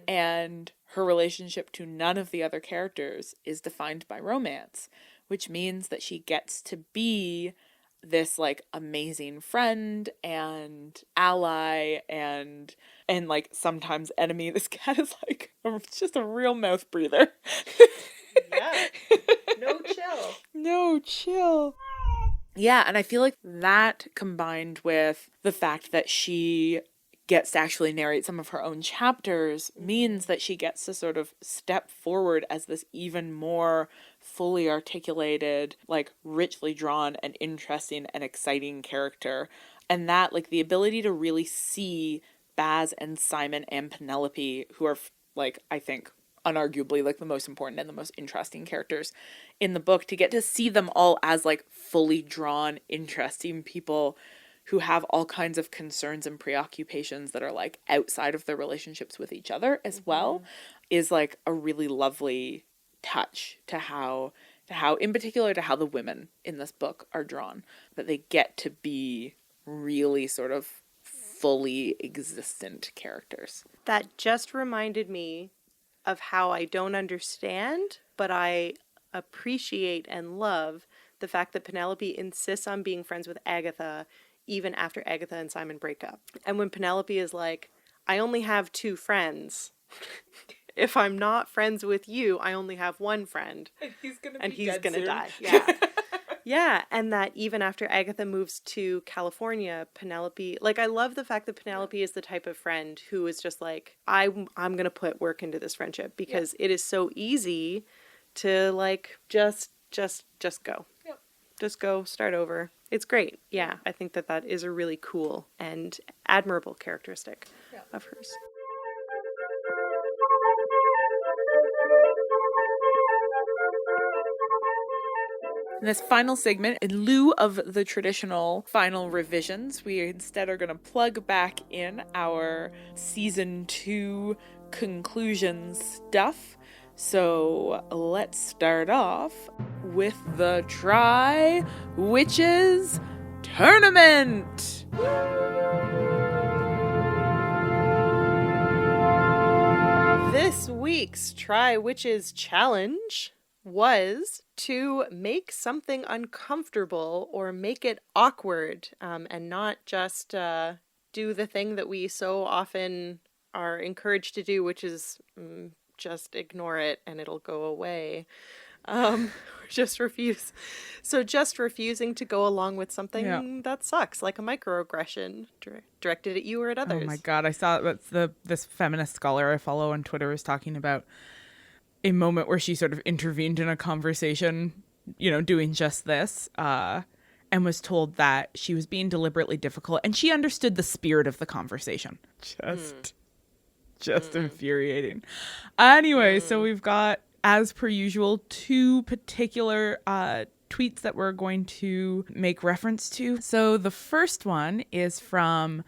B: and her relationship to none of the other characters is defined by romance, which means that she gets to be this like amazing friend and ally and like sometimes enemy. This cat is like just a real mouth breather.
A: Yeah. No chill.
B: No chill. Yeah, and I feel like that combined with the fact that she gets to actually narrate some of her own chapters means that she gets to sort of step forward as this even more fully articulated, like richly drawn and interesting and exciting character. And that, like, the ability to really see Baz and Simon and Penelope, who are, like, I think unarguably like the most important and the most interesting characters in the book, to get to see them all as like fully drawn, interesting people who have all kinds of concerns and preoccupations that are like outside of their relationships with each other as well, is like a really lovely touch to how in particular to how the women in this book are drawn, that they get to be really sort of fully existent characters.
A: That just reminded me of how I don't understand, but I appreciate and love the fact that Penelope insists on being friends with Agatha even after Agatha and Simon break up. And when Penelope is like, I only have 2 friends. If I'm not friends with you, I only have 1 friend.
B: And he's
A: gonna die. Yeah. Yeah, and that even after Agatha moves to California, Penelope, like, I love the fact that Penelope is the type of friend who is just like, I'm going to put work into this friendship, because it is so easy to like just go.
B: Yep.
A: Just go, start over. It's great. Yeah, I think that is a really cool and admirable characteristic of hers.
B: In this final segment, in lieu of the traditional final revisions, we instead are going to plug back in our season 2 conclusion stuff. So let's start off with the Try Witches Tournament.
A: This week's Try Witches challenge was to make something uncomfortable or make it awkward, and not just do the thing that we so often are encouraged to do, which is just ignore it and it'll go away. Just refuse. So just refusing to go along with something that sucks, like a microaggression directed at you or at others.
B: Oh my God, I saw this feminist scholar I follow on Twitter was talking about a moment where she sort of intervened in a conversation, doing just this, and was told that she was being deliberately difficult, and she understood the spirit of the conversation. Just infuriating. Anyway, so we've got, as per usual, 2 particular tweets that we're going to make reference to. So the first one is from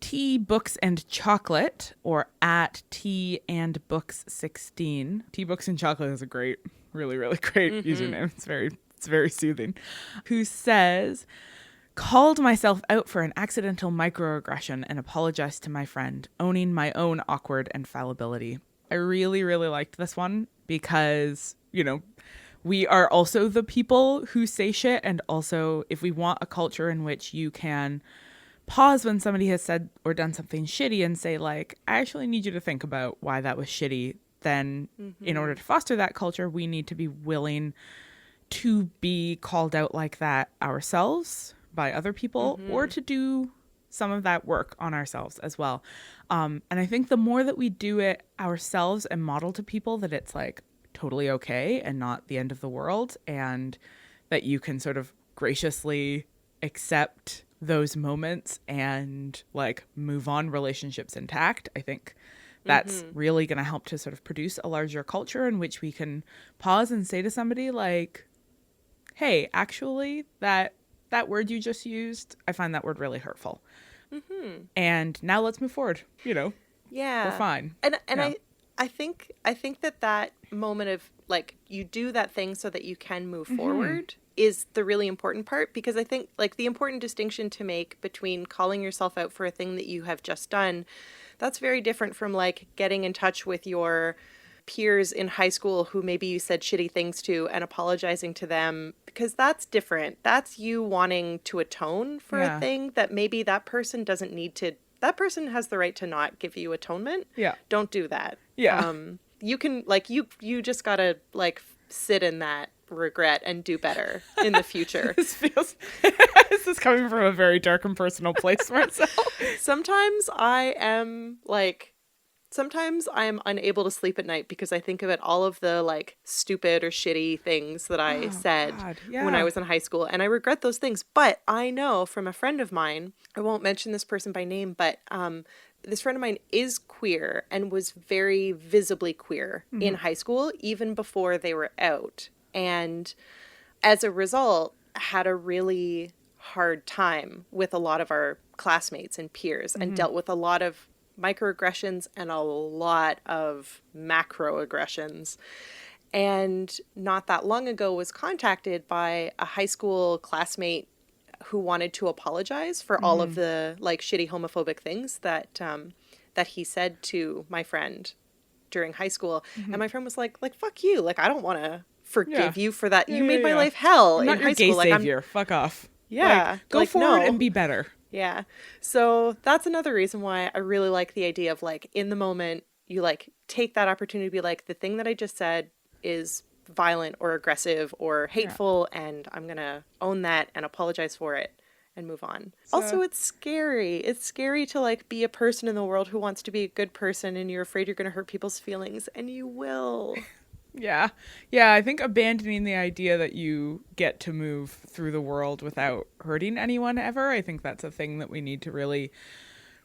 B: Tea Books and Chocolate, or at Tea and Books 16. Tea Books and Chocolate is a great, really, really great username. It's very soothing. Who says, called myself out for an accidental microaggression and apologized to my friend, owning my own awkward and fallibility. I really, really liked this one because, we are also the people who say shit, and also if we want a culture in which you can pause when somebody has said or done something shitty and say, like, I actually need you to think about why that was shitty, then in order to foster that culture, we need to be willing to be called out like that ourselves by other people, or to do some of that work on ourselves as well. And I think the more that we do it ourselves and model to people that it's like totally okay and not the end of the world, and that you can sort of graciously accept those moments and like move on, relationships intact, I think that's really going to help to sort of produce a larger culture in which we can pause and say to somebody like, hey, actually that word you just used, I find that word really hurtful. And now let's move forward. Yeah, we're fine.
A: And I think that moment of like, you do that thing so that you can move forward is the really important part, because I think like the important distinction to make between calling yourself out for a thing that you have just done, that's very different from like getting in touch with your peers in high school who maybe you said shitty things to and apologizing to them, because that's different. That's you wanting to atone for a thing that maybe that person doesn't need to. That person has the right to not give you atonement. Yeah. Don't do that. Yeah. You can like, you just gotta like sit in that regret and do better in the future.
B: This feels this is coming from a very dark and personal place, Marcelle.
A: Sometimes I am unable to sleep at night because I think about all of the like stupid or shitty things that I said when I was in high school, and I regret those things. But I know from a friend of mine, I won't mention this person by name, but this friend of mine is queer and was very visibly queer in high school, even before they were out. And as a result, had a really hard time with a lot of our classmates and peers and dealt with a lot of microaggressions and a lot of macroaggressions. And not that long ago was contacted by a high school classmate who wanted to apologize for all of the like shitty homophobic things that that he said to my friend during high school. And my friend was like fuck you, like I don't want to forgive you for that. You made my life hell in high school.
B: Like, savior. Fuck off.
A: Yeah.
B: Like, go forward and be better.
A: Yeah. So that's another reason why I really like the idea of like in the moment, you like take that opportunity to be like, the thing that I just said is violent or aggressive or hateful, and I'm going to own that and apologize for it and move on. So, also, it's scary. It's scary to like be a person in the world who wants to be a good person and you're afraid you're going to hurt people's feelings, and you will.
B: Yeah. Yeah, I think abandoning the idea that you get to move through the world without hurting anyone ever, I think that's a thing that we need to really,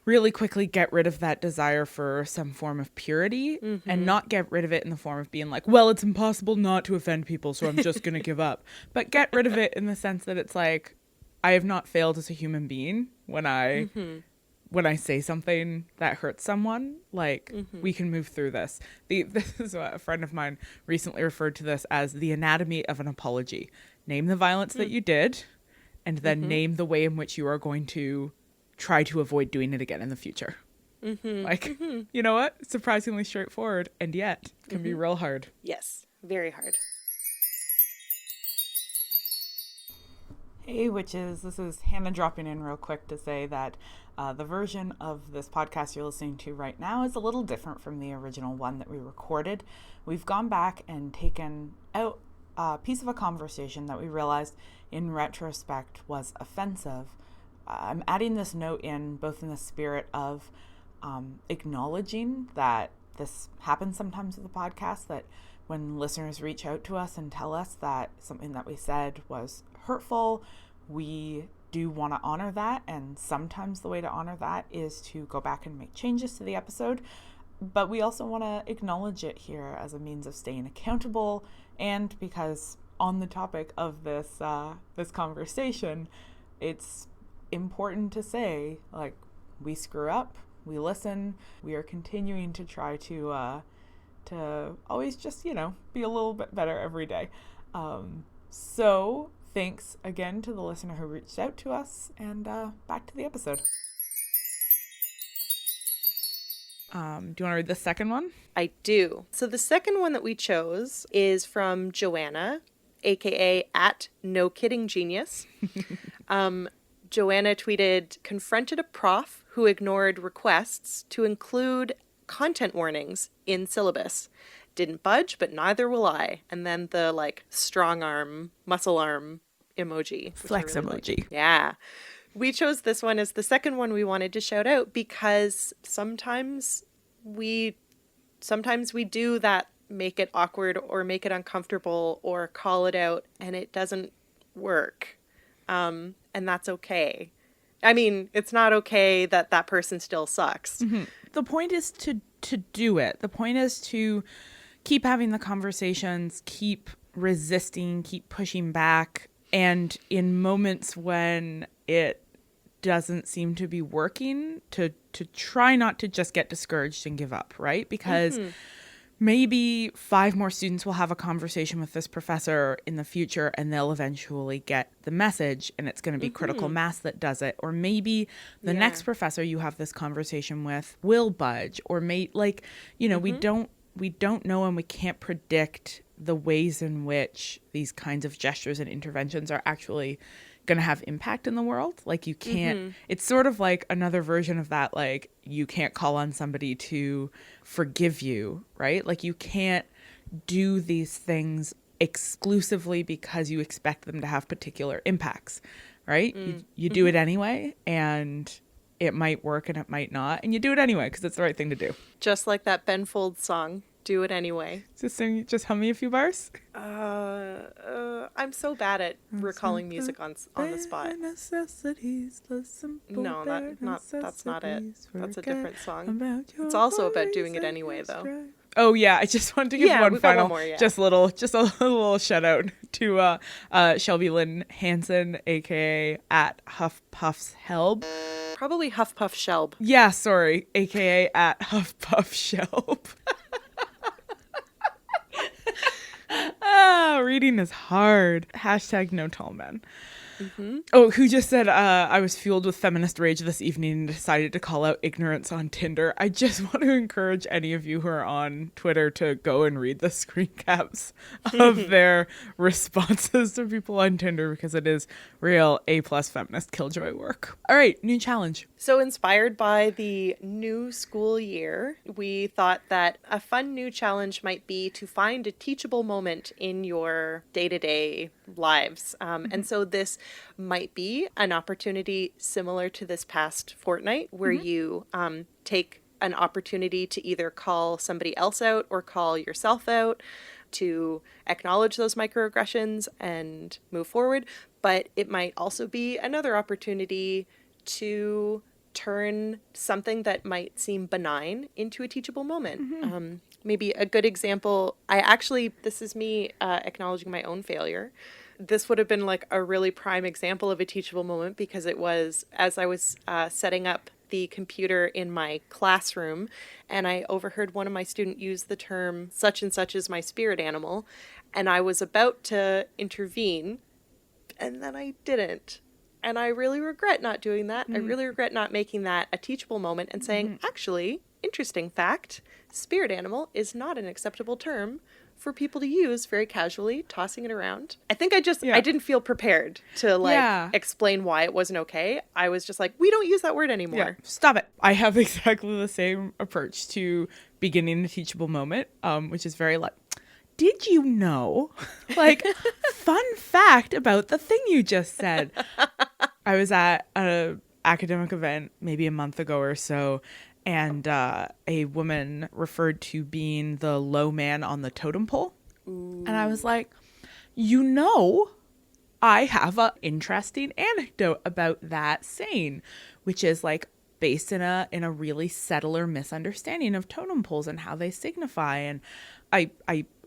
B: really quickly get rid of, that desire for some form of purity, and not get rid of it in the form of being like, well, it's impossible not to offend people, so I'm just going to give up. But get rid of it in the sense that it's like, I have not failed as a human being when I say something that hurts someone. Like, we can move through this. This is what a friend of mine recently referred to this as the anatomy of an apology. Name the violence that you did, and then name the way in which you are going to try to avoid doing it again in the future. You know what? Surprisingly straightforward, and yet can be real hard.
A: Yes, very hard.
C: Hey witches, this is Hannah dropping in real quick to say that the version of this podcast you're listening to right now is a little different from the original one that we recorded. We've gone back and taken out a piece of a conversation that we realized in retrospect was offensive. I'm adding this note in both in the spirit of acknowledging that this happens sometimes with the podcast, that when listeners reach out to us and tell us that something that we said was hurtful, we do want to honor that, and sometimes the way to honor that is to go back and make changes to the episode, but we also want to acknowledge it here as a means of staying accountable, and because on the topic of this this conversation, it's important to say, like, we screw up, we listen, we are continuing to try to always just, be a little bit better every day. So thanks again to the listener who reached out to us, and back to the episode.
B: Do you want to read the second one?
A: I do. So the second one that we chose is from Joanna, aka @NoKiddingGenius. Joanna tweeted, confronted a prof who ignored requests to include content warnings in syllabus. Didn't budge, but neither will I. And then the like strong arm, muscle arm emoji.
B: Flex
A: really
B: emoji.
A: Like. Yeah. We chose this one as the second one we wanted to shout out because sometimes we do that, make it awkward or make it uncomfortable or call it out, and it doesn't work. And that's okay. I mean, it's not okay that that person still sucks.
B: The point is to do it. The point is to keep having the conversations, keep resisting, keep pushing back. And in moments when it doesn't seem to be working, to try not to just get discouraged and give up, right? Because maybe 5 more students will have a conversation with this professor in the future and they'll eventually get the message, and it's going to be critical mass that does it. Or maybe the next professor you have this conversation with will budge, or we don't know, and we can't predict the ways in which these kinds of gestures and interventions are actually going to have impact in the world. Like, you can't, it's sort of like another version of that, like, you can't call on somebody to forgive you, right? Like, you can't do these things
C: exclusively because you expect them to have particular impacts, right? You do it anyway, and it might work and it might not, and you do it anyway because it's the right thing to do.
A: Just like that Ben Folds song, Do It Anyway.
C: Just hum me a few bars.
A: I'm so bad at recalling music on the spot. No, that's not it. That's a different song. It's also about doing it anyway, though.
C: Oh yeah, I just wanted to give one
A: we've got
C: final,
A: one more, yeah.
C: just a little shout out to Shelby Lynn Hansen, aka at Huff Puff's Helb.
A: Probably Huff Puff Shelb.
C: Yeah, sorry, aka at Huff Puff Shelb. Reading is hard. Hashtag no tall men. Oh, who just said, I was fueled with feminist rage this evening and decided to call out ignorance on Tinder. I just want to encourage any of you who are on Twitter to go and read the screen caps of their responses to people on Tinder, because it is real A+ feminist killjoy work. All right, new challenge.
A: So inspired by the new school year, we thought that a fun new challenge might be to find a teachable moment in your day-to-day lives. And so this might be an opportunity similar to this past fortnight where you take an opportunity to either call somebody else out or call yourself out, to acknowledge those microaggressions and move forward. But it might also be another opportunity to turn something that might seem benign into a teachable moment. Maybe a good example, this is me acknowledging my own failure. This would have been like a really prime example of a teachable moment, because it was as I was setting up the computer in my classroom, and I overheard one of my students use the term "such and such is my spirit animal," and I was about to intervene, and then I didn't. And I really regret not doing that. I really regret not making that a teachable moment and saying, actually, interesting fact, spirit animal is not an acceptable term for people to use very casually, tossing it around. I think I didn't feel prepared to explain why it wasn't okay. I was just like, we don't use that word anymore.
C: Yeah, stop it. I have exactly the same approach to beginning a teachable moment, which is very like, did you know? Like, fun fact about the thing you just said. I was at an academic event maybe a month ago or so, and a woman referred to being the low man on the totem pole. Ooh. And I was like, I have an interesting anecdote about that saying, which is like based in a really settler misunderstanding of totem poles and how they signify. And I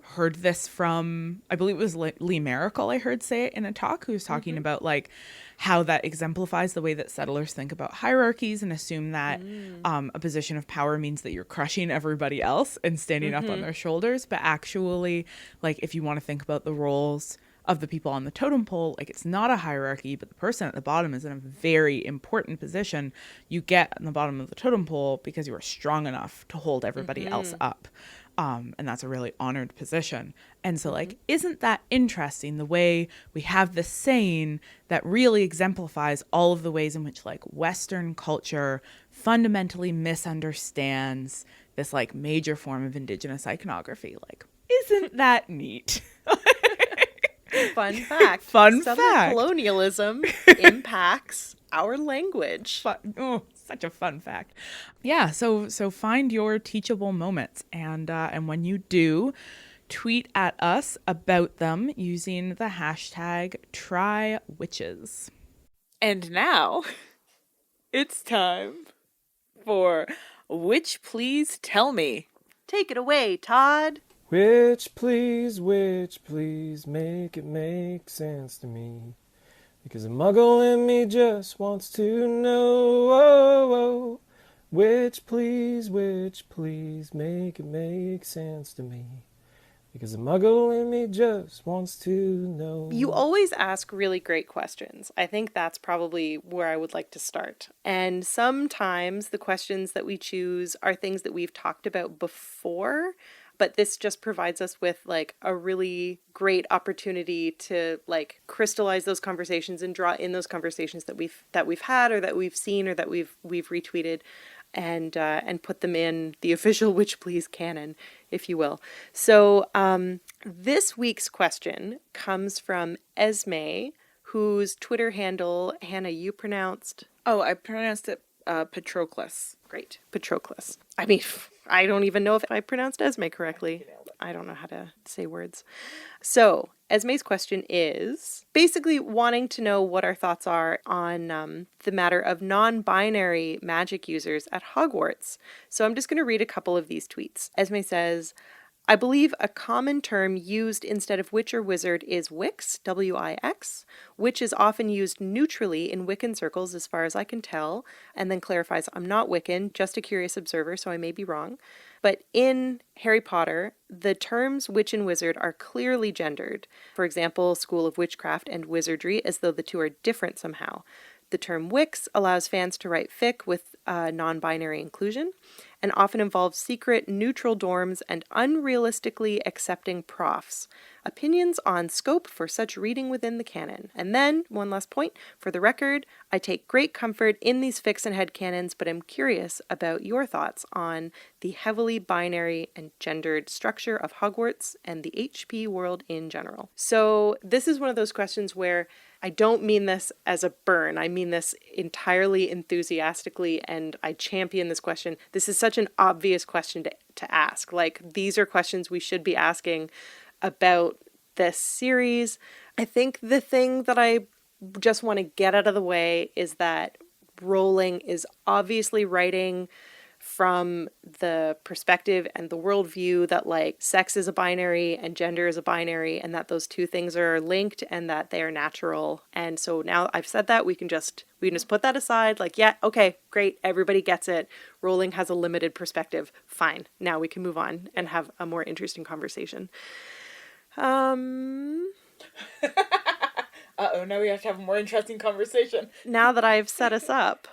C: heard this from, I believe it was Lee Miracle, I heard say it in a talk, who was talking about like how that exemplifies the way that settlers think about hierarchies and assume that a position of power means that you're crushing everybody else and standing up on their shoulders. But actually, like, if you want to think about the roles of the people on the totem pole, like, it's not a hierarchy, but the person at the bottom is in a very important position. You get on the bottom of the totem pole because you are strong enough to hold everybody else up. And that's a really honored position. And so, like, isn't that interesting, the way we have this saying that really exemplifies all of the ways in which, like, Western culture fundamentally misunderstands this, like, major form of Indigenous iconography? Like, isn't that neat?
A: Fun fact.
C: Fun
A: Southern
C: fact.
A: Colonialism impacts our language.
C: Such a fun fact. Yeah, so find your teachable moments, and when you do, tweet at us about them using the hashtag #TryWitches.
B: And now it's time for Which Please Tell Me.
A: Take it away, Todd.
E: Which please, make it make sense to me. Because a muggle in me just wants to know. Which please, make it make sense to me. Because a muggle in me just wants to know.
A: You always ask really great questions. I think that's probably where I would like to start. And sometimes the questions that we choose are things that we've talked about before, but this just provides us with like a really great opportunity to like crystallize those conversations and draw in those conversations that we've had or that we've seen or that we've retweeted. and put them in the official Witch Please canon, if you will. So this week's question comes from Esme, whose Twitter handle, Hannah, you pronounced?
B: Oh, I pronounced it Patroclus.
A: Great. Patroclus. I mean, I don't even know if I pronounced Esme correctly. I don't know how to say words. So, Esme's question is basically wanting to know what our thoughts are on the matter of non-binary magic users at Hogwarts. So I'm just going to read a couple of these tweets. Esme says, I believe a common term used instead of witch or wizard is Wix, W-I-X, which is often used neutrally in Wiccan circles as far as I can tell, and then clarifies, I'm not Wiccan, just a curious observer, so I may be wrong. But in Harry Potter, the terms witch and wizard are clearly gendered. For example, School of Witchcraft and Wizardry, as though the two are different somehow. The term Wix allows fans to write fic with non-binary inclusion, and often involves secret, neutral dorms and unrealistically accepting profs. Opinions on scope for such reading within the canon. And then, one last point, for the record, I take great comfort in these fics and headcanons, but I'm curious about your thoughts on the heavily binary and gendered structure of Hogwarts and the HP world in general. So this is one of those questions where I don't mean this as a burn. I mean this entirely enthusiastically, and I champion this question. This is such an obvious question to ask. Like, these are questions we should be asking about this series. I think the thing that I just want to get out of the way is that Rowling is obviously writing from the perspective and the worldview that like sex is a binary and gender is a binary, and that those two things are linked and that they are natural. And so now I've said that, we can just put that aside. Like, yeah, okay, great, everybody gets it. Rowling has a limited perspective. Fine. Now we can move on and have a more interesting conversation.
B: Uh-oh, now we have to have a more interesting conversation.
A: Now that I've set us up.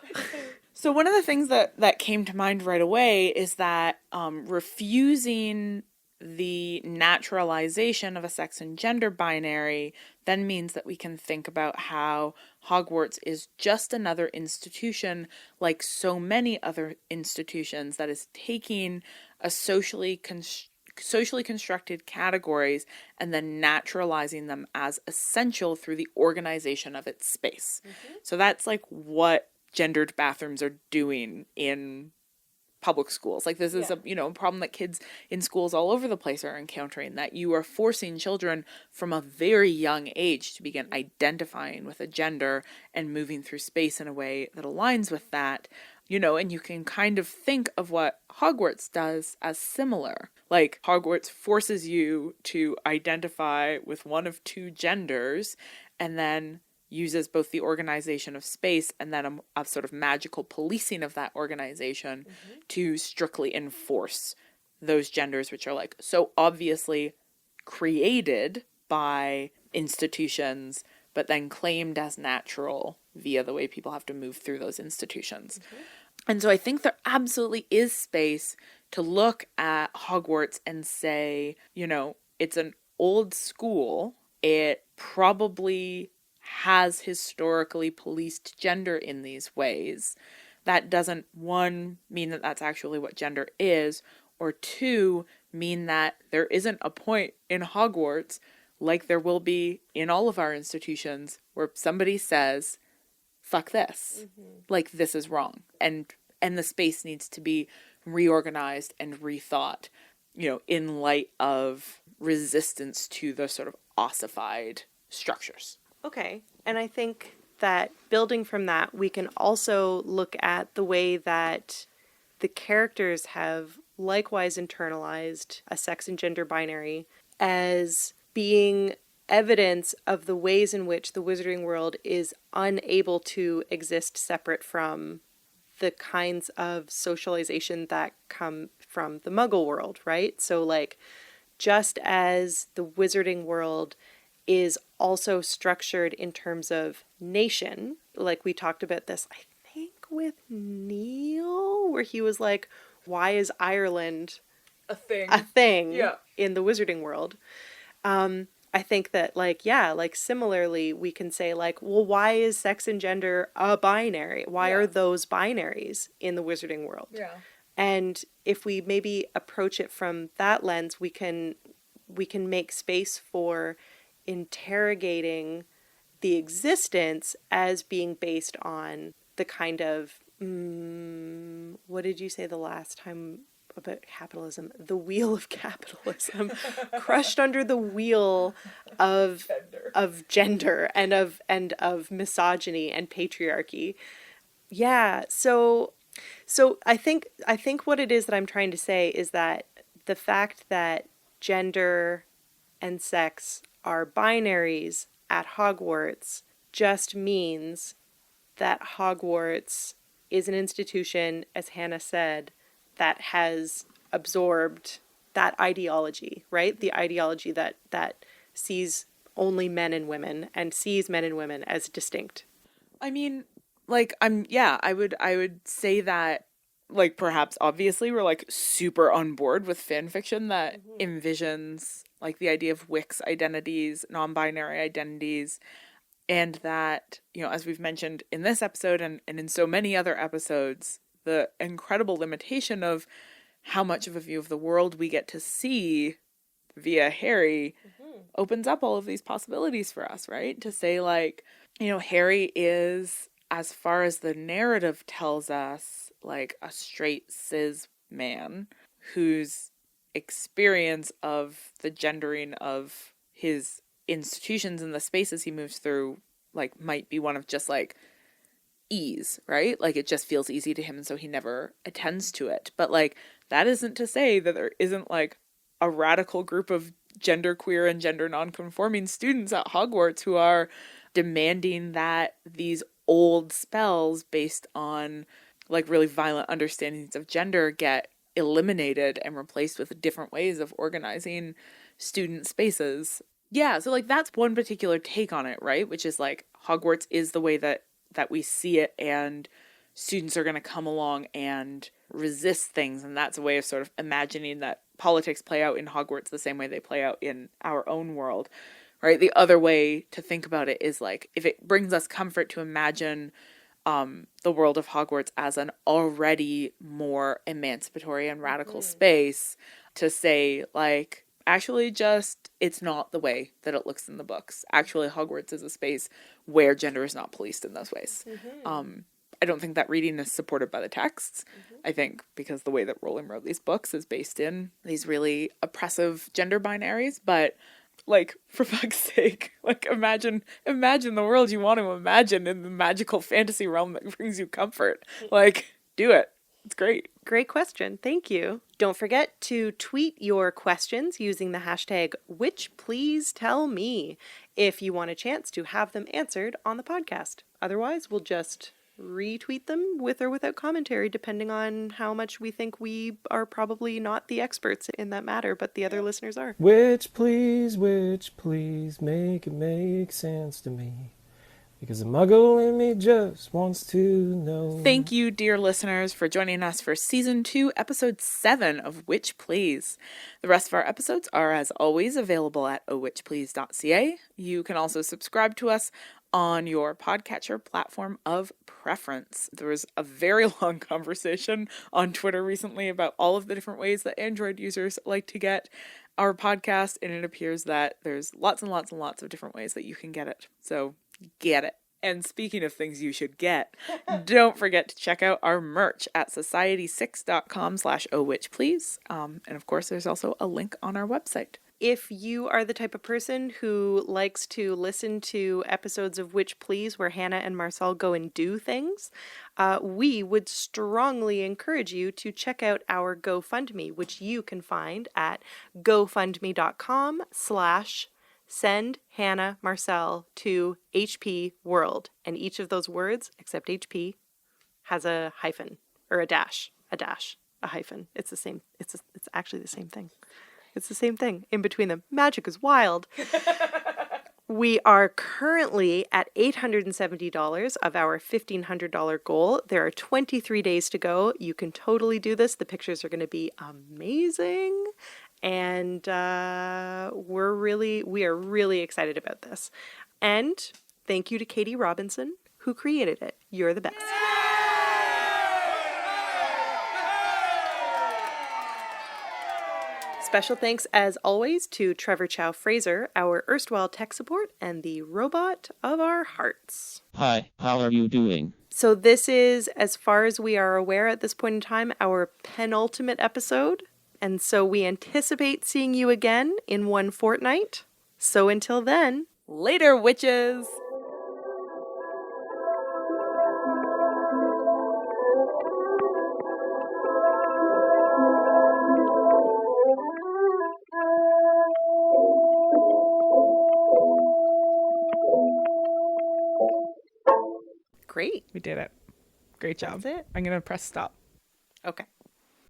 B: So one of the things that came to mind right away is that refusing the naturalization of a sex and gender binary then means that we can think about how Hogwarts is just another institution like so many other institutions that is taking a socially constructed categories and then naturalizing them as essential through the organization of its space. Mm-hmm. So that's like what gendered bathrooms are doing in public schools. Like, this is a problem that kids in schools all over the place are encountering, that you are forcing children from a very young age to begin identifying with a gender and moving through space in a way that aligns with that, and you can kind of think of what Hogwarts does as similar. Like, Hogwarts forces you to identify with one of two genders and then uses both the organization of space and then a sort of magical policing of that organization to strictly enforce those genders, which are like so obviously created by institutions, but then claimed as natural via the way people have to move through those institutions. Mm-hmm. And so I think there absolutely is space to look at Hogwarts and say, it's an old school. It probably has historically policed gender in these ways. That doesn't, one, mean that that's actually what gender is, or two, mean that there isn't a point in Hogwarts, like there will be in all of our institutions, where somebody says, fuck this. Mm-hmm. Like, this is wrong. And the space needs to be reorganized and rethought, in light of resistance to the sort of ossified structures.
A: Okay. And I think that building from that, we can also look at the way that the characters have likewise internalized a sex and gender binary as being evidence of the ways in which the wizarding world is unable to exist separate from the kinds of socialization that come from the Muggle world, right? So, like, just as the wizarding world is also structured in terms of nation, like we talked about this, I think, with Neil, where he was like, why is Ireland
B: a thing
A: in the wizarding world? I think that, like, yeah, like similarly, we can say, like, well, why is sex and gender a binary? Why are those binaries in the wizarding world?
B: Yeah.
A: And if we maybe approach it from that lens, we can make space for interrogating the existence as being based on the kind of what did you say the last time about capitalism? The wheel of capitalism, crushed under the wheel of gender and of misogyny and patriarchy. Yeah, so I think what it is that I'm trying to say is that the fact that gender and sex are binaries at Hogwarts just means that Hogwarts is an institution, as Hannah said, that has absorbed that ideology, right? The ideology that sees only men and women and sees men and women as distinct.
B: I mean, like, I would say that, like, perhaps obviously we're like super on board with fan fiction that envisions like the idea of Wicks identities, non-binary identities, and that, you know, as we've mentioned in this episode and in so many other episodes, the incredible limitation of how much of a view of the world we get to see via Harry opens up all of these possibilities for us, right? To say, like, you know, Harry is, as far as the narrative tells us, like a straight cis man whose experience of the gendering of his institutions and the spaces he moves through, like, might be one of just like ease, right? Like, it just feels easy to him, and so he never attends to it. But like, that isn't to say that there isn't like a radical group of genderqueer and gender nonconforming students at Hogwarts who are demanding that these old spells based on like really violent understandings of gender get eliminated and replaced with different ways of organizing student spaces. Yeah, so like that's one particular take on it, right? Which is like Hogwarts is the way that we see it, and students are going to come along and resist things, and that's a way of sort of imagining that politics play out in Hogwarts the same way they play out in our own world, right? The other way to think about it is like, if it brings us comfort to imagine the world of Hogwarts as an already more emancipatory and radical space, to say like, actually just, it's not the way that it looks in the books. Actually, Hogwarts is a space where gender is not policed in those ways. I don't think that reading is supported by the texts. I think because the way that Rowling wrote these books is based in these really oppressive gender binaries, but like, for fuck's sake, like, imagine the world you want to imagine in the magical fantasy realm that brings you comfort. Like, do it. It's great.
A: Great question. Thank you. Don't forget to tweet your questions using the hashtag #WhичPleaseTellMe if you want a chance to have them answered on the podcast. Otherwise, we'll just retweet them with or without commentary, depending on how much we think we are probably not the experts in that matter, but the other listeners are.
E: Which please, make it make sense to me. Because the muggle in me just wants to know.
B: Thank you, dear listeners, for joining us for Season 2, Episode 7 of Which Please. The rest of our episodes are, as always, available at ohwhичplease.ca. You can also subscribe to us on your podcatcher platform of preference. There was a very long conversation on Twitter recently about all of the different ways that Android users like to get our podcast, and it appears that there's lots and lots and lots of different ways that you can get it. So get it. And speaking of things you should get, don't forget to check out our merch at society6.com/ohwhичplease. And of course, there's also a link on our website.
A: If you are the type of person who likes to listen to episodes of Which Please where Hannah and Marcelle go and do things, we would strongly encourage you to check out our GoFundMe, which you can find at gofundme.com/send Hannah Marcelle to HP World. And each of those words, except HP, has a hyphen or a dash, a hyphen. It's the same. It's actually the same thing. It's the same thing in between them. Magic is wild. We are currently at $870 of our $1,500 goal. There are 23 days to go. You can totally do this. The pictures are going to be amazing. And we are really excited about this. And thank you to Katie Robinson, who created it. You're the best. Special thanks, as always, to Trevor Chow Fraser, our erstwhile tech support, and the robot of our hearts.
D: Hi, how are you doing?
A: So this is, as far as we are aware at this point in time, our penultimate episode. And so we anticipate seeing you again in 1 fortnight. So until then,
B: Later, witches!
A: great.
B: We did it. Great job.
A: That's it.
B: I'm going to press stop.
A: Okay.